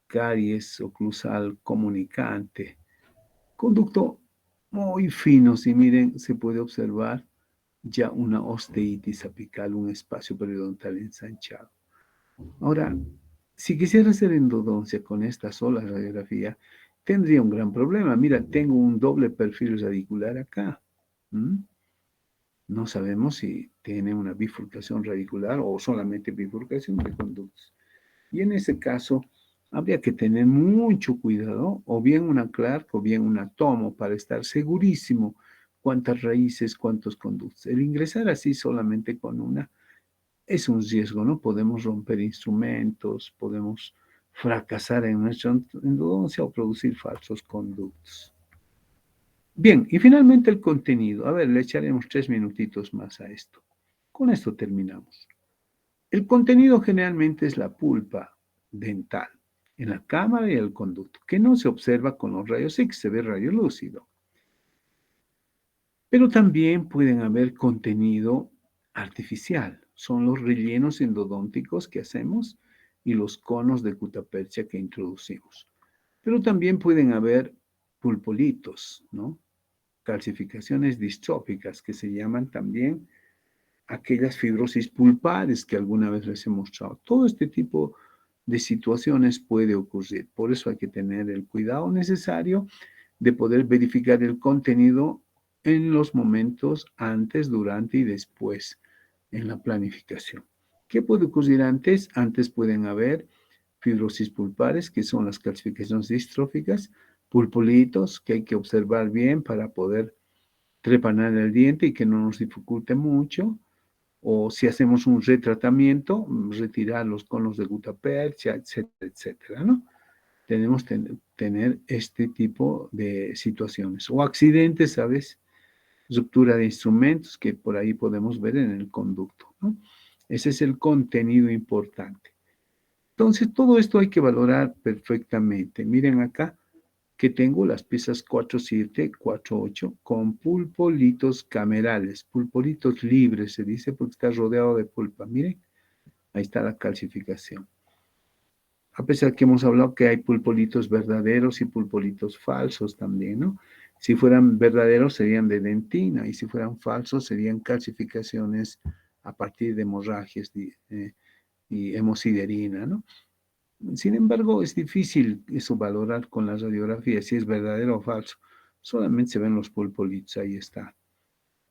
caries oclusal comunicante, conducto muy fino, si miren, se puede observar ya una osteitis apical, un espacio periodontal ensanchado. Ahora, si quisiera hacer endodoncia con esta sola radiografía, tendría un gran problema. Mira, tengo un doble perfil radicular acá. No sabemos si tiene una bifurcación radicular o solamente bifurcación de conductos. Y en ese caso, habría que tener mucho cuidado, o bien una Clark o bien una tomo, para estar segurísimo cuántas raíces, cuántos conductos. El ingresar así solamente con una es un riesgo, ¿no? Podemos romper instrumentos, podemos fracasar en nuestra endodoncia o producir falsos conductos. Bien, y finalmente el contenido. A ver, le echaremos 3 minutitos más a esto. Con esto terminamos. El contenido generalmente es la pulpa dental en la cámara y el conducto, que no se observa con los rayos X, se ve rayo lúcido. Pero también pueden haber contenido artificial. Son los rellenos endodónticos que hacemos y los conos de cutapercha que introducimos. Pero también pueden haber pulpolitos, ¿no? Calcificaciones distróficas que se llaman también aquellas fibrosis pulpares que alguna vez les he mostrado. Todo este tipo de situaciones puede ocurrir. Por eso hay que tener el cuidado necesario de poder verificar el contenido en los momentos antes, durante y después en la planificación. ¿Qué puede ocurrir antes? Antes pueden haber fibrosis pulpares, que son las calcificaciones distróficas, pulpolitos, que hay que observar bien para poder trepanar el diente y que no nos dificulte mucho, o si hacemos un retratamiento, retirar los conos de gutapercha, etcétera, etcétera, ¿no? Tenemos que tener este tipo de situaciones. O accidentes, ¿sabes? Ruptura de instrumentos que por ahí podemos ver en el conducto, ¿no? Ese es el contenido importante. Entonces, todo esto hay que valorar perfectamente. Miren acá que tengo las piezas 4-7, 4-8 con pulpolitos camerales, pulpolitos libres, se dice porque está rodeado de pulpa. Miren, ahí está la calcificación. A pesar que hemos hablado que hay pulpolitos verdaderos y pulpolitos falsos también, ¿no? Si fueran verdaderos serían de dentina y si fueran falsos serían calcificaciones a partir de hemorragias y hemosiderina, ¿no? Sin embargo, es difícil eso valorar con la radiografía, si es verdadero o falso. Solamente se ven los pulpolitos, ahí está.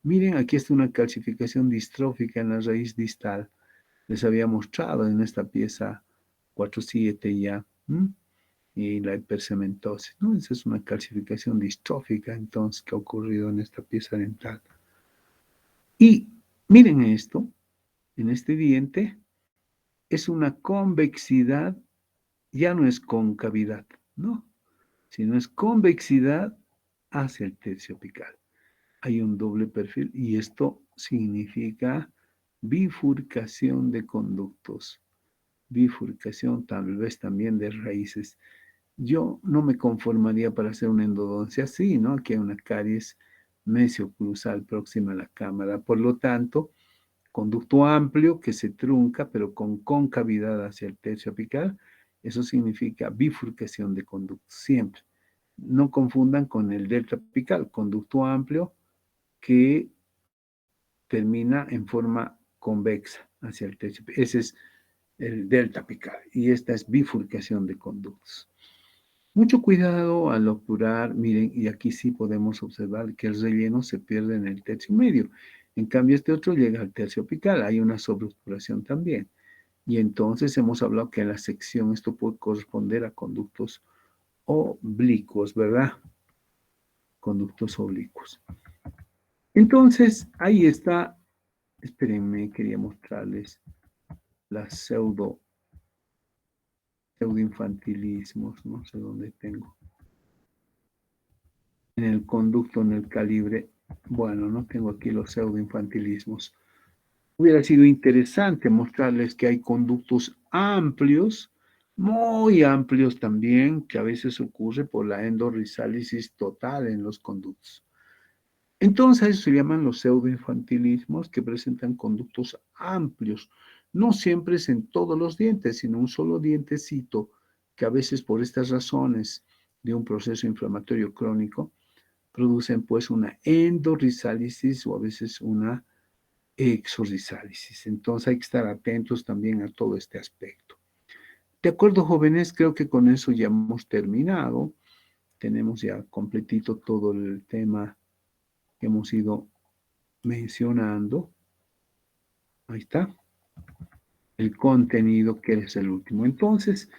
Miren, aquí está una calcificación distrófica en la raíz distal. Les había mostrado en esta pieza 4-7 ya, y la hipercementosis, ¿no? Esa es una calcificación distrófica, entonces, que ha ocurrido en esta pieza dental. Y miren esto, en este diente, es una convexidad, ya no es concavidad, ¿no? Sino es convexidad hacia el tercio apical. Hay un doble perfil y esto significa bifurcación de conductos, bifurcación tal vez también de raíces. Yo no me conformaría para hacer una endodoncia así, ¿no? Aquí hay una caries mesioclusal próxima a la cámara. Por lo tanto, conducto amplio que se trunca, pero con concavidad hacia el tercio apical, eso significa bifurcación de conductos, siempre. No confundan con el delta apical, conducto amplio que termina en forma convexa hacia el tercio. Ese es el delta apical y esta es bifurcación de conductos. Mucho cuidado al obturar, miren, y aquí sí podemos observar que el relleno se pierde en el tercio medio. En cambio, este otro llega al tercio apical, hay una sobreobturación también. Y entonces hemos hablado que en la sección esto puede corresponder a conductos oblicuos, ¿verdad? Conductos oblicuos. Entonces, ahí está, espérenme, quería mostrarles las pseudoinfantilismos, no sé dónde tengo. En el conducto, en el calibre, bueno, no tengo aquí los pseudoinfantilismos. Hubiera sido interesante mostrarles que hay conductos amplios, muy amplios también, que a veces ocurre por la endorrizálisis total en los conductos. Entonces, eso se llaman los pseudoinfantilismos que presentan conductos amplios. No siempre es en todos los dientes, sino un solo dientecito, que a veces por estas razones de un proceso inflamatorio crónico, producen pues una endorrizálisis o a veces una exorrizálisis. Entonces hay que estar atentos también a todo este aspecto. De acuerdo, jóvenes, creo que con eso ya hemos terminado. Tenemos ya completito todo el tema que hemos ido mencionando. Ahí está. El contenido que es el último. Entonces,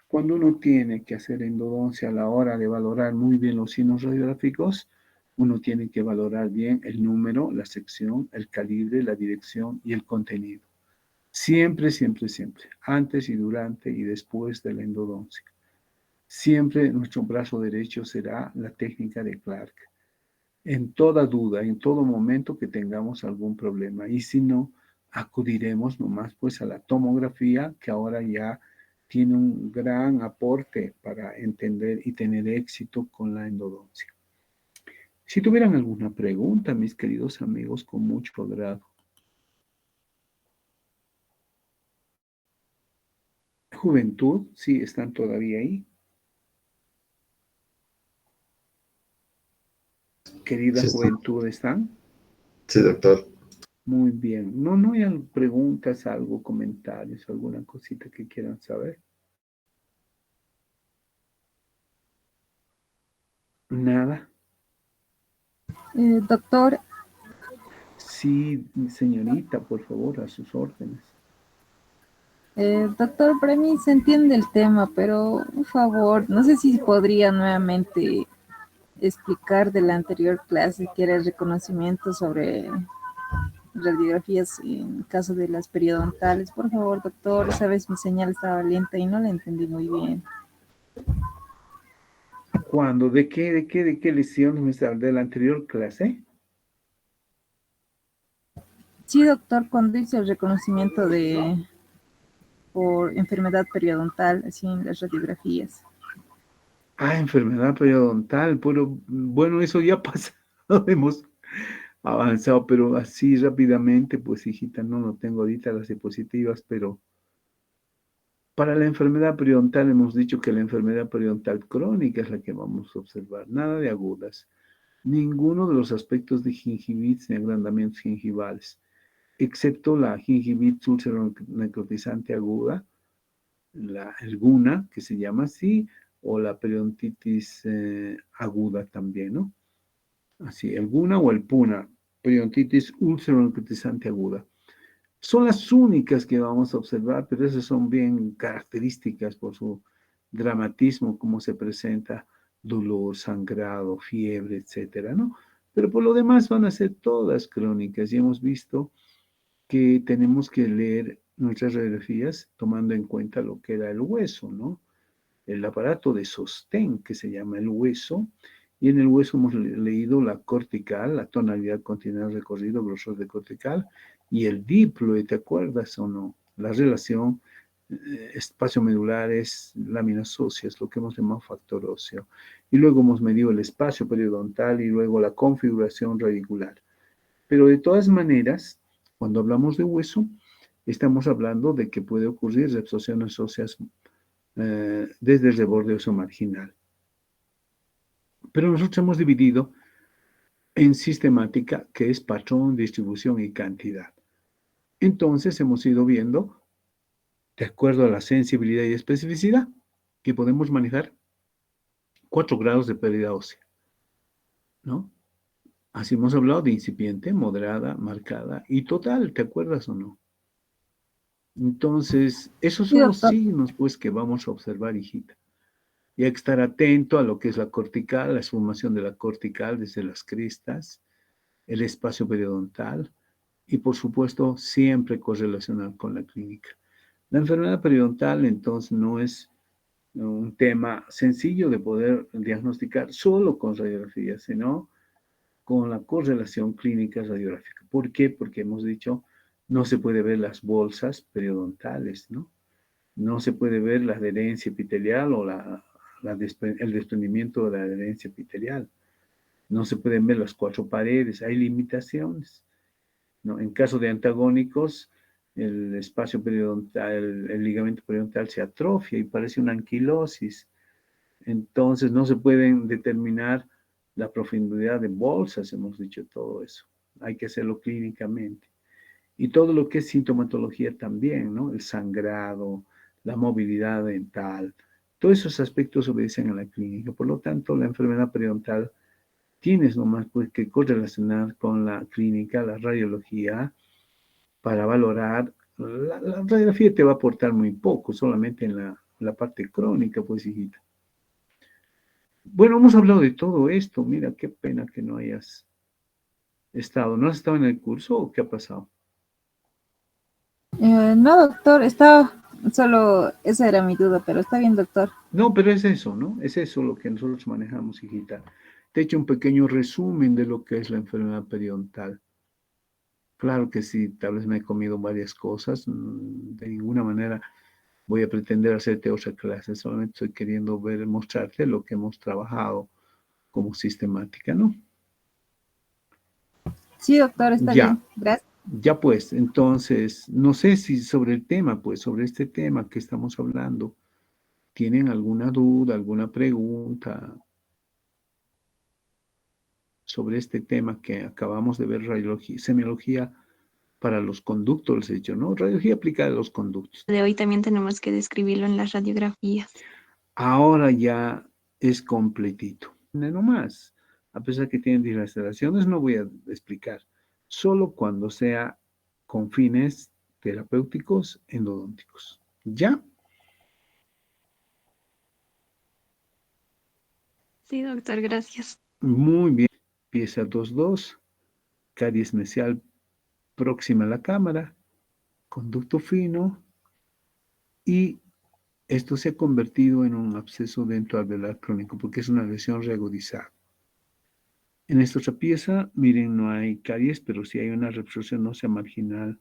cuando uno tiene que hacer endodoncia a la hora de valorar muy bien los signos radiográficos, uno tiene que valorar bien el número, la sección, el calibre, la dirección y el contenido. Siempre, siempre, siempre. Antes y durante y después de la endodoncia. Siempre nuestro brazo derecho será la técnica de Clark. En toda duda, en todo momento que tengamos algún problema. Y si no, acudiremos nomás pues a la tomografía, que ahora ya tiene un gran aporte para entender y tener éxito con la endodoncia. Si tuvieran alguna pregunta, mis queridos amigos, con mucho agrado. Juventud, sí, están todavía ahí. querida Sí, sí. juventud, ¿están? Sí, doctor. Muy bien. No hay preguntas, algo, comentarios, alguna cosita que quieran saber. Nada. Doctor, Sí, señorita, por favor, a sus órdenes. doctor, para mí se entiende el tema, pero por favor, no sé si podría nuevamente explicar de la anterior clase que era el reconocimiento sobre radiografías en caso de las periodontales. Por favor, doctor, esa vez mi señal estaba lenta y no la entendí muy bien. ¿Cuándo? ¿De qué lesión me está hablando? ¿De la anterior clase? Sí, doctor, cuando hice el reconocimiento de por enfermedad periodontal, así en las radiografías. Ah, enfermedad periodontal, pero bueno, eso ya ha pasado, hemos avanzado, pero así rápidamente, pues hijita, no tengo ahorita las diapositivas, pero para la enfermedad periodontal hemos dicho que la enfermedad periodontal crónica es la que vamos a observar, nada de agudas, ninguno de los aspectos de gingivitis ni agrandamientos gingivales, excepto la gingivitis ulceronecrotizante aguda, la erguna, que se llama así, o la periodontitis aguda también, ¿no? Así, erguna o el puna, periodontitis ulceronecrotizante aguda. Son las únicas que vamos a observar, pero esas son bien características por su dramatismo, cómo se presenta dolor, sangrado, fiebre, etcétera, ¿no? Pero por lo demás van a ser todas crónicas y hemos visto que tenemos que leer nuestras radiografías tomando en cuenta lo que era el hueso, ¿no? El aparato de sostén que se llama el hueso, y en el hueso hemos leído la cortical, la tonalidad continua del recorrido, grosor de cortical, y el diploide, ¿te acuerdas o no? La relación espacio medulares, láminas óseas, lo que hemos llamado factor óseo. Y luego hemos medido el espacio periodontal y luego la configuración radicular. Pero de todas maneras, cuando hablamos de hueso, estamos hablando de que puede ocurrir reabsorciones óseas desde el reborde óseo marginal. Pero nosotros hemos dividido en sistemática, que es patrón, distribución y cantidad. Entonces hemos ido viendo, de acuerdo a la sensibilidad y especificidad, que podemos manejar 4 grados de pérdida ósea, ¿no? Así hemos hablado de incipiente, moderada, marcada y total, ¿te acuerdas o no? Entonces, esos Sí, son los doctor. signos, pues, que vamos a observar, hijita. Y hay que estar atento a lo que es la cortical, la esfumación de la cortical desde las cristas, el espacio periodontal y, por supuesto, siempre correlacionar con la clínica. La enfermedad periodontal, entonces, no es un tema sencillo de poder diagnosticar solo con radiografía, sino con la correlación clínica radiográfica. ¿Por qué? Porque hemos dicho, no se puede ver las bolsas periodontales, ¿no? No se puede ver la adherencia epitelial o el desprendimiento de la adherencia epitelial. No se pueden ver las 4 paredes, hay limitaciones, ¿no? En caso de antagónicos, el espacio periodontal, el ligamento periodontal se atrofia y parece una anquilosis. Entonces no se pueden determinar la profundidad de bolsas, hemos dicho todo eso. Hay que hacerlo clínicamente. Y todo lo que es sintomatología también, ¿no? El sangrado, la movilidad dental, todos esos aspectos obedecen a la clínica. Por lo tanto, la enfermedad periodontal tienes nomás pues, que correlacionar con la clínica, la radiología, para valorar. La radiografía te va a aportar muy poco, solamente en la parte crónica, pues, hijita. Bueno, hemos hablado de todo esto. Mira, qué pena que no hayas estado. ¿No has estado en el curso o qué ha pasado? No, doctor, solo esa era mi duda, pero está bien, doctor. No, pero es eso, ¿no? Es eso lo que nosotros manejamos, hijita. Te he hecho un pequeño resumen de lo que es la enfermedad periodontal. Claro que sí, tal vez me he comido varias cosas. De ninguna manera voy a pretender hacerte otra clase. Solamente estoy queriendo mostrarte lo que hemos trabajado como sistemática, ¿no? Sí, doctor, está Ya, bien. Gracias. ya pues, entonces, no sé si sobre el tema, pues sobre este tema que estamos hablando, ¿tienen alguna duda, alguna pregunta? sobre este tema que acabamos de ver, radiología, semiología para los conductos, les he dicho, ¿no? Radiología aplicada a los conductos. De hoy también tenemos que describirlo en las radiografías. Ahora ya es completito. No más. A pesar que tienen dilaceraciones, no voy a explicar. Solo cuando sea con fines terapéuticos endodónticos. ¿Ya? Sí, doctor, gracias. Muy bien. Pieza 2.2. Caries mesial próxima a la cámara. Conducto fino. Y esto se ha convertido en un absceso dentoalveolar crónico porque es una lesión reagudizada. En esta otra pieza, miren, no hay caries, pero sí hay una reabsorción ósea marginal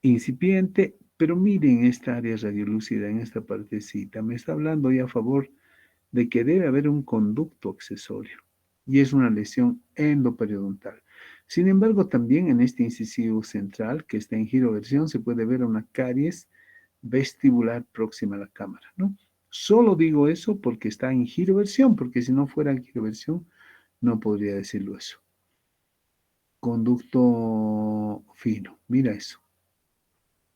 incipiente, pero miren esta área radiolúcida en esta partecita. Me está hablando ya a favor de que debe haber un conducto accesorio y es una lesión endoperiodontal. Sin embargo, también en este incisivo central que está en giroversión se puede ver una caries vestibular próxima a la cámara, ¿no? Solo digo eso porque está en giroversión, porque si no fuera en giroversión, no podría decirlo eso. Conducto fino, mira eso.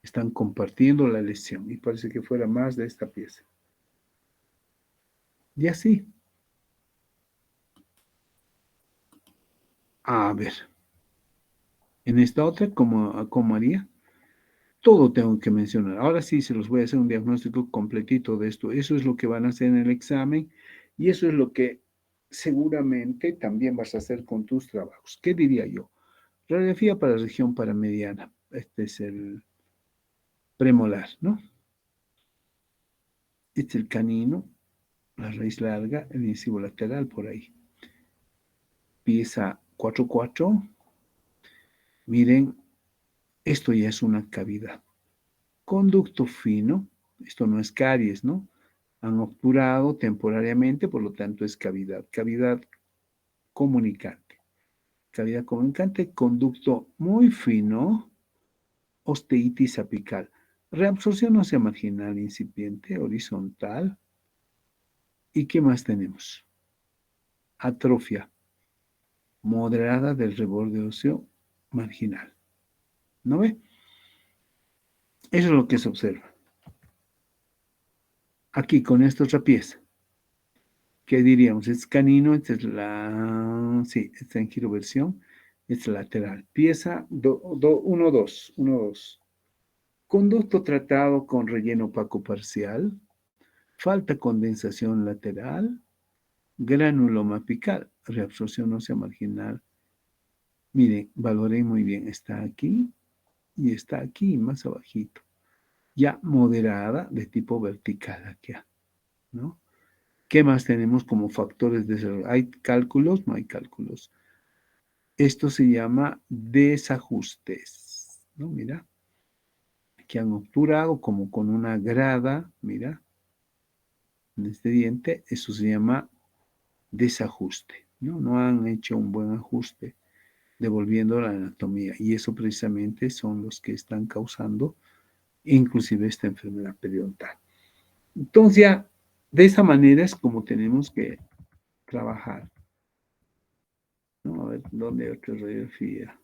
Están compartiendo la lesión y parece que fuera más de esta pieza. Y así. A ver. En esta otra, ¿cómo haría? Todo tengo que mencionar. Ahora sí, se los voy a hacer un diagnóstico completito de esto. Eso es lo que van a hacer en el examen y eso es lo que seguramente también vas a hacer con tus trabajos. ¿Qué diría yo? Radiografía para región paramediana. Este es el premolar, ¿no? Este es el canino, la raíz larga, el incisivo lateral por ahí. Pieza 4.4. Miren, esto ya es una cavidad. Conducto fino, esto no es caries, ¿no? Han obturado temporariamente, por lo tanto es cavidad. Cavidad comunicante. Cavidad comunicante, conducto muy fino, osteitis apical. Reabsorción ósea marginal incipiente, horizontal. ¿Y qué más tenemos? Atrofia moderada del reborde óseo marginal. ¿No ve? Eso es lo que se observa. Aquí con esta otra pieza. ¿Qué diríamos? Es canino, esta es la... Sí, está en giroversión. Es lateral. Pieza 1.2. Conducto tratado con relleno opaco parcial. Falta condensación lateral. Granuloma apical. Reabsorción ósea marginal. Miren, valoré muy bien. Está aquí y está aquí, más abajito. Ya moderada de tipo vertical aquí, ¿no? ¿Qué más tenemos como factores de desarrollo? ¿Hay cálculos? No hay cálculos. Esto se llama desajustes, ¿no? Mira, que han obturado como con una grada, mira, en este diente, eso se llama desajuste, ¿no? No han hecho un buen ajuste, devolviendo la anatomía, y eso precisamente son los que están causando inclusive esta enfermedad periodontal. Entonces ya, de esa manera es como tenemos que trabajar. ¿No? A ver, ¿dónde hay otra radiografía?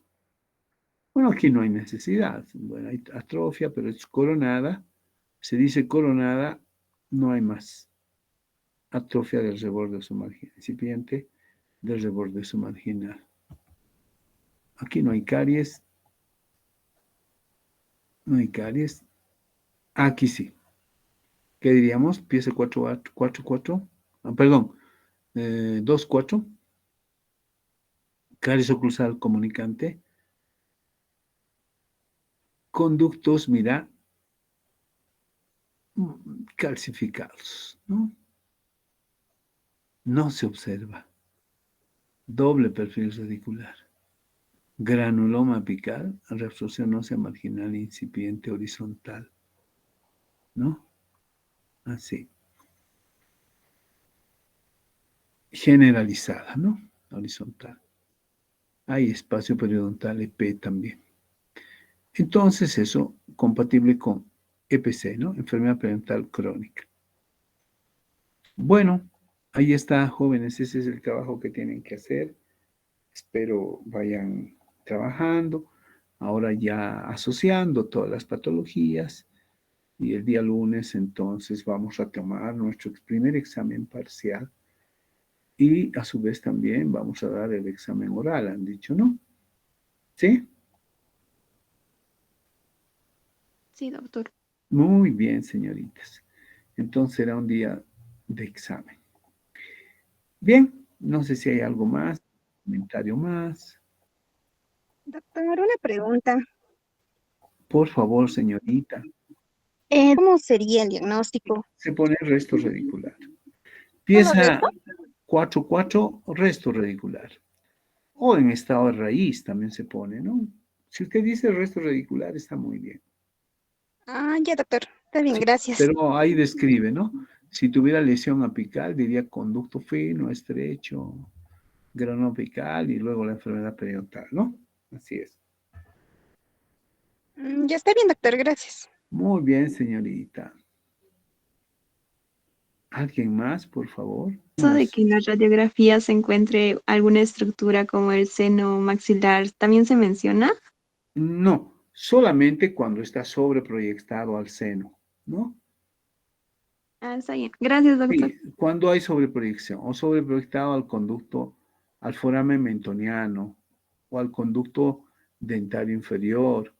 Bueno, aquí no hay necesidad. Bueno, hay atrofia, pero es coronada. Se dice coronada, no hay más. Atrofia del reborde marginal, incipiente del reborde marginal. Aquí no hay caries. No hay caries. Aquí sí. ¿Qué diríamos? Pieza 4.4. Perdón, 2.4. Caries oclusal comunicante. Conductos, mira, calcificados, ¿no? No se observa. Doble perfil radicular. Granuloma apical, reabsorción ósea marginal incipiente horizontal, ¿no? Así. Generalizada, ¿no? Horizontal. Hay espacio periodontal EP también. Entonces eso compatible con EPC, ¿no? Enfermedad periodontal crónica. Bueno, ahí está, jóvenes, ese es el trabajo que tienen que hacer. Espero vayan trabajando, ahora ya asociando todas las patologías. Y el día lunes entonces vamos a tomar nuestro primer examen parcial y a su vez también vamos a dar el examen oral, han dicho, ¿no? ¿Sí? Sí, doctor. Muy bien, señoritas. Entonces será un día de examen. Bien, no sé si hay algo más, comentario más. Doctor, una pregunta. Por favor, señorita. ¿Cómo sería el diagnóstico? Se pone resto radicular. ¿Solo Pieza resto? 4-4, resto radicular. O en estado de raíz también se pone, ¿no? Si usted dice resto radicular, está muy bien. Ah, ya, doctor. Está bien, Sí, gracias. pero ahí describe, ¿no? Si tuviera lesión apical, diría conducto fino, estrecho, grano apical y luego la enfermedad periodontal, ¿no? Así es. Ya está bien, doctor, gracias. Muy bien, señorita. ¿Alguien más, por favor? Eso de que en la radiografía se encuentre alguna estructura como el seno maxilar, ¿también se menciona? No, solamente cuando está sobreproyectado al seno, ¿no? Ah, está bien. Gracias, doctor. Sí, cuando hay sobreproyección o sobreproyectado al conducto, al foramen mentoniano o al conducto dentario inferior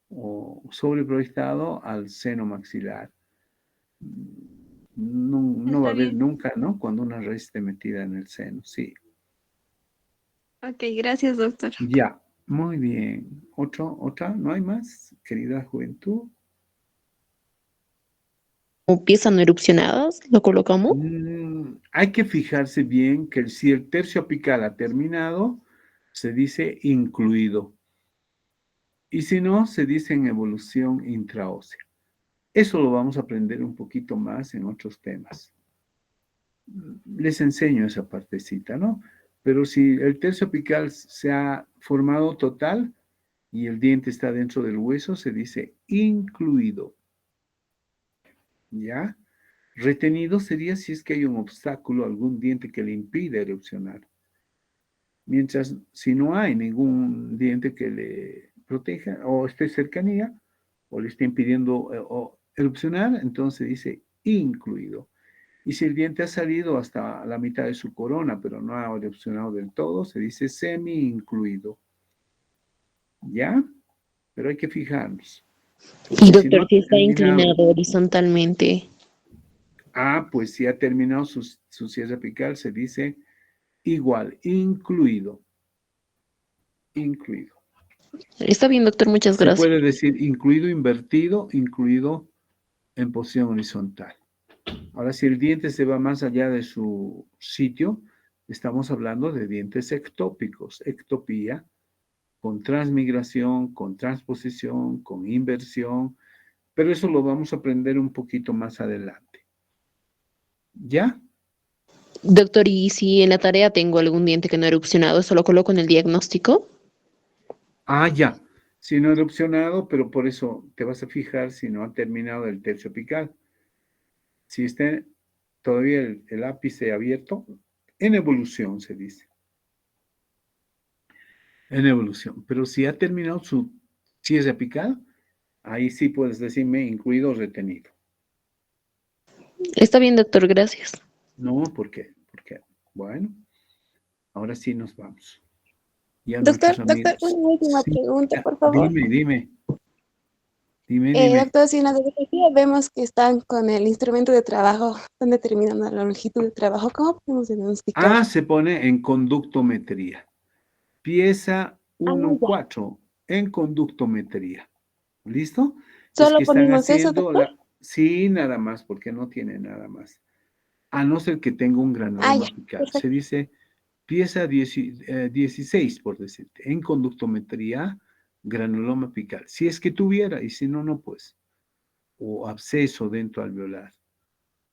o sobreproyectado al seno maxilar. No, no va a Está haber bien. nunca, ¿no? Cuando una raíz esté metida en el seno, sí. Ok, gracias, doctor. Ya, muy bien. ¿Otra? ¿No hay más, querida juventud? ¿O piezas no erupcionadas? ¿Lo colocamos? Hay que fijarse bien que si el tercio apical ha terminado, se dice incluido. Y si no, se dice en evolución intraósea. Eso lo vamos a aprender un poquito más en otros temas. Les enseño esa partecita, ¿no? Pero si el tercio apical se ha formado total y el diente está dentro del hueso, se dice incluido. ¿Ya? Retenido sería si es que hay un obstáculo, algún diente que le impide erupcionar. Mientras, si no hay ningún diente que le proteja o esté cercanía o le esté impidiendo erupcionar, entonces dice incluido. Y si el diente ha salido hasta la mitad de su corona, pero no ha erupcionado del todo, se dice semi-incluido. ¿Ya? Pero hay que fijarnos. Y Porque si no doctor, ha si está terminado, inclinado horizontalmente. pues si ha terminado su cierre apical, se dice igual, incluido. Incluido. Está bien, doctor, muchas Se gracias. puede decir incluido invertido, incluido en posición horizontal. Ahora, si el diente se va más allá de su sitio, estamos hablando de dientes ectópicos, ectopía, con transmigración, con transposición, con inversión, pero eso lo vamos a aprender un poquito más adelante. ¿Ya? Doctor, ¿y si en la tarea tengo algún diente que no ha erupcionado, eso lo coloco en el diagnóstico? Ya. Si no ha erupcionado, pero por eso te vas a fijar si no ha terminado el tercio apical. Si está todavía el ápice abierto, en evolución se dice. En evolución. Pero si ha terminado su cierre apical, ahí sí puedes decirme incluido o retenido. Está bien, doctor, gracias. No, ¿por qué? Porque, bueno, ahora sí nos vamos. Ya Doctor, nuestros amigos. una última Sí, pregunta, ya, por favor. dime. Dime. Doctor, si en la radiografía vemos que están con el instrumento de trabajo, están determinando la longitud de trabajo, ¿cómo podemos diagnosticar? Se pone en conductometría. Pieza Ah, ya. 1-4 en conductometría. ¿Listo? Es ¿Solo que están ponemos eso, haciendo doctor? Sí, nada más, porque no tiene nada más. A no ser que tenga un Ah, granuloma ya. apical. Se Perfecto. dice pieza 16, por decirte, en conductometría, granuloma apical. Si es que tuviera, y si no, no, pues. O absceso dentro alveolar.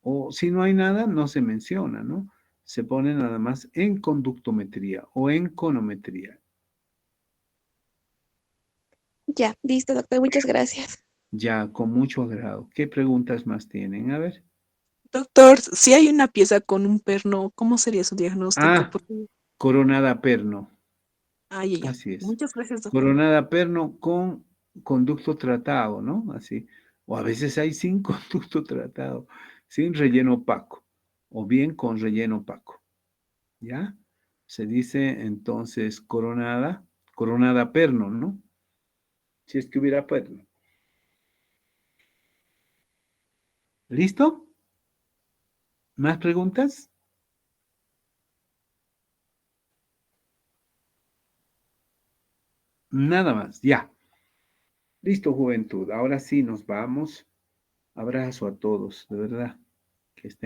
O si no hay nada, no se menciona, ¿no? Se pone nada más en conductometría o en conometría. Ya, listo, doctor. Muchas gracias. Ya, con mucho agrado. ¿Qué preguntas más tienen? A ver. Doctor, si hay una pieza con un perno, ¿cómo sería su diagnóstico? Porque Coronada perno. Ay, ay, ay. Así es. Muchas gracias, doctor. Coronada perno con conducto tratado, ¿no? Así. O a veces hay sin conducto tratado, sin relleno opaco, o bien con relleno opaco. ¿Ya? Se dice entonces coronada perno, ¿no? Si es que hubiera perno. ¿Listo? ¿Más preguntas? Nada más, ya. Listo, juventud. Ahora sí nos vamos. Abrazo a todos, de verdad. Que estén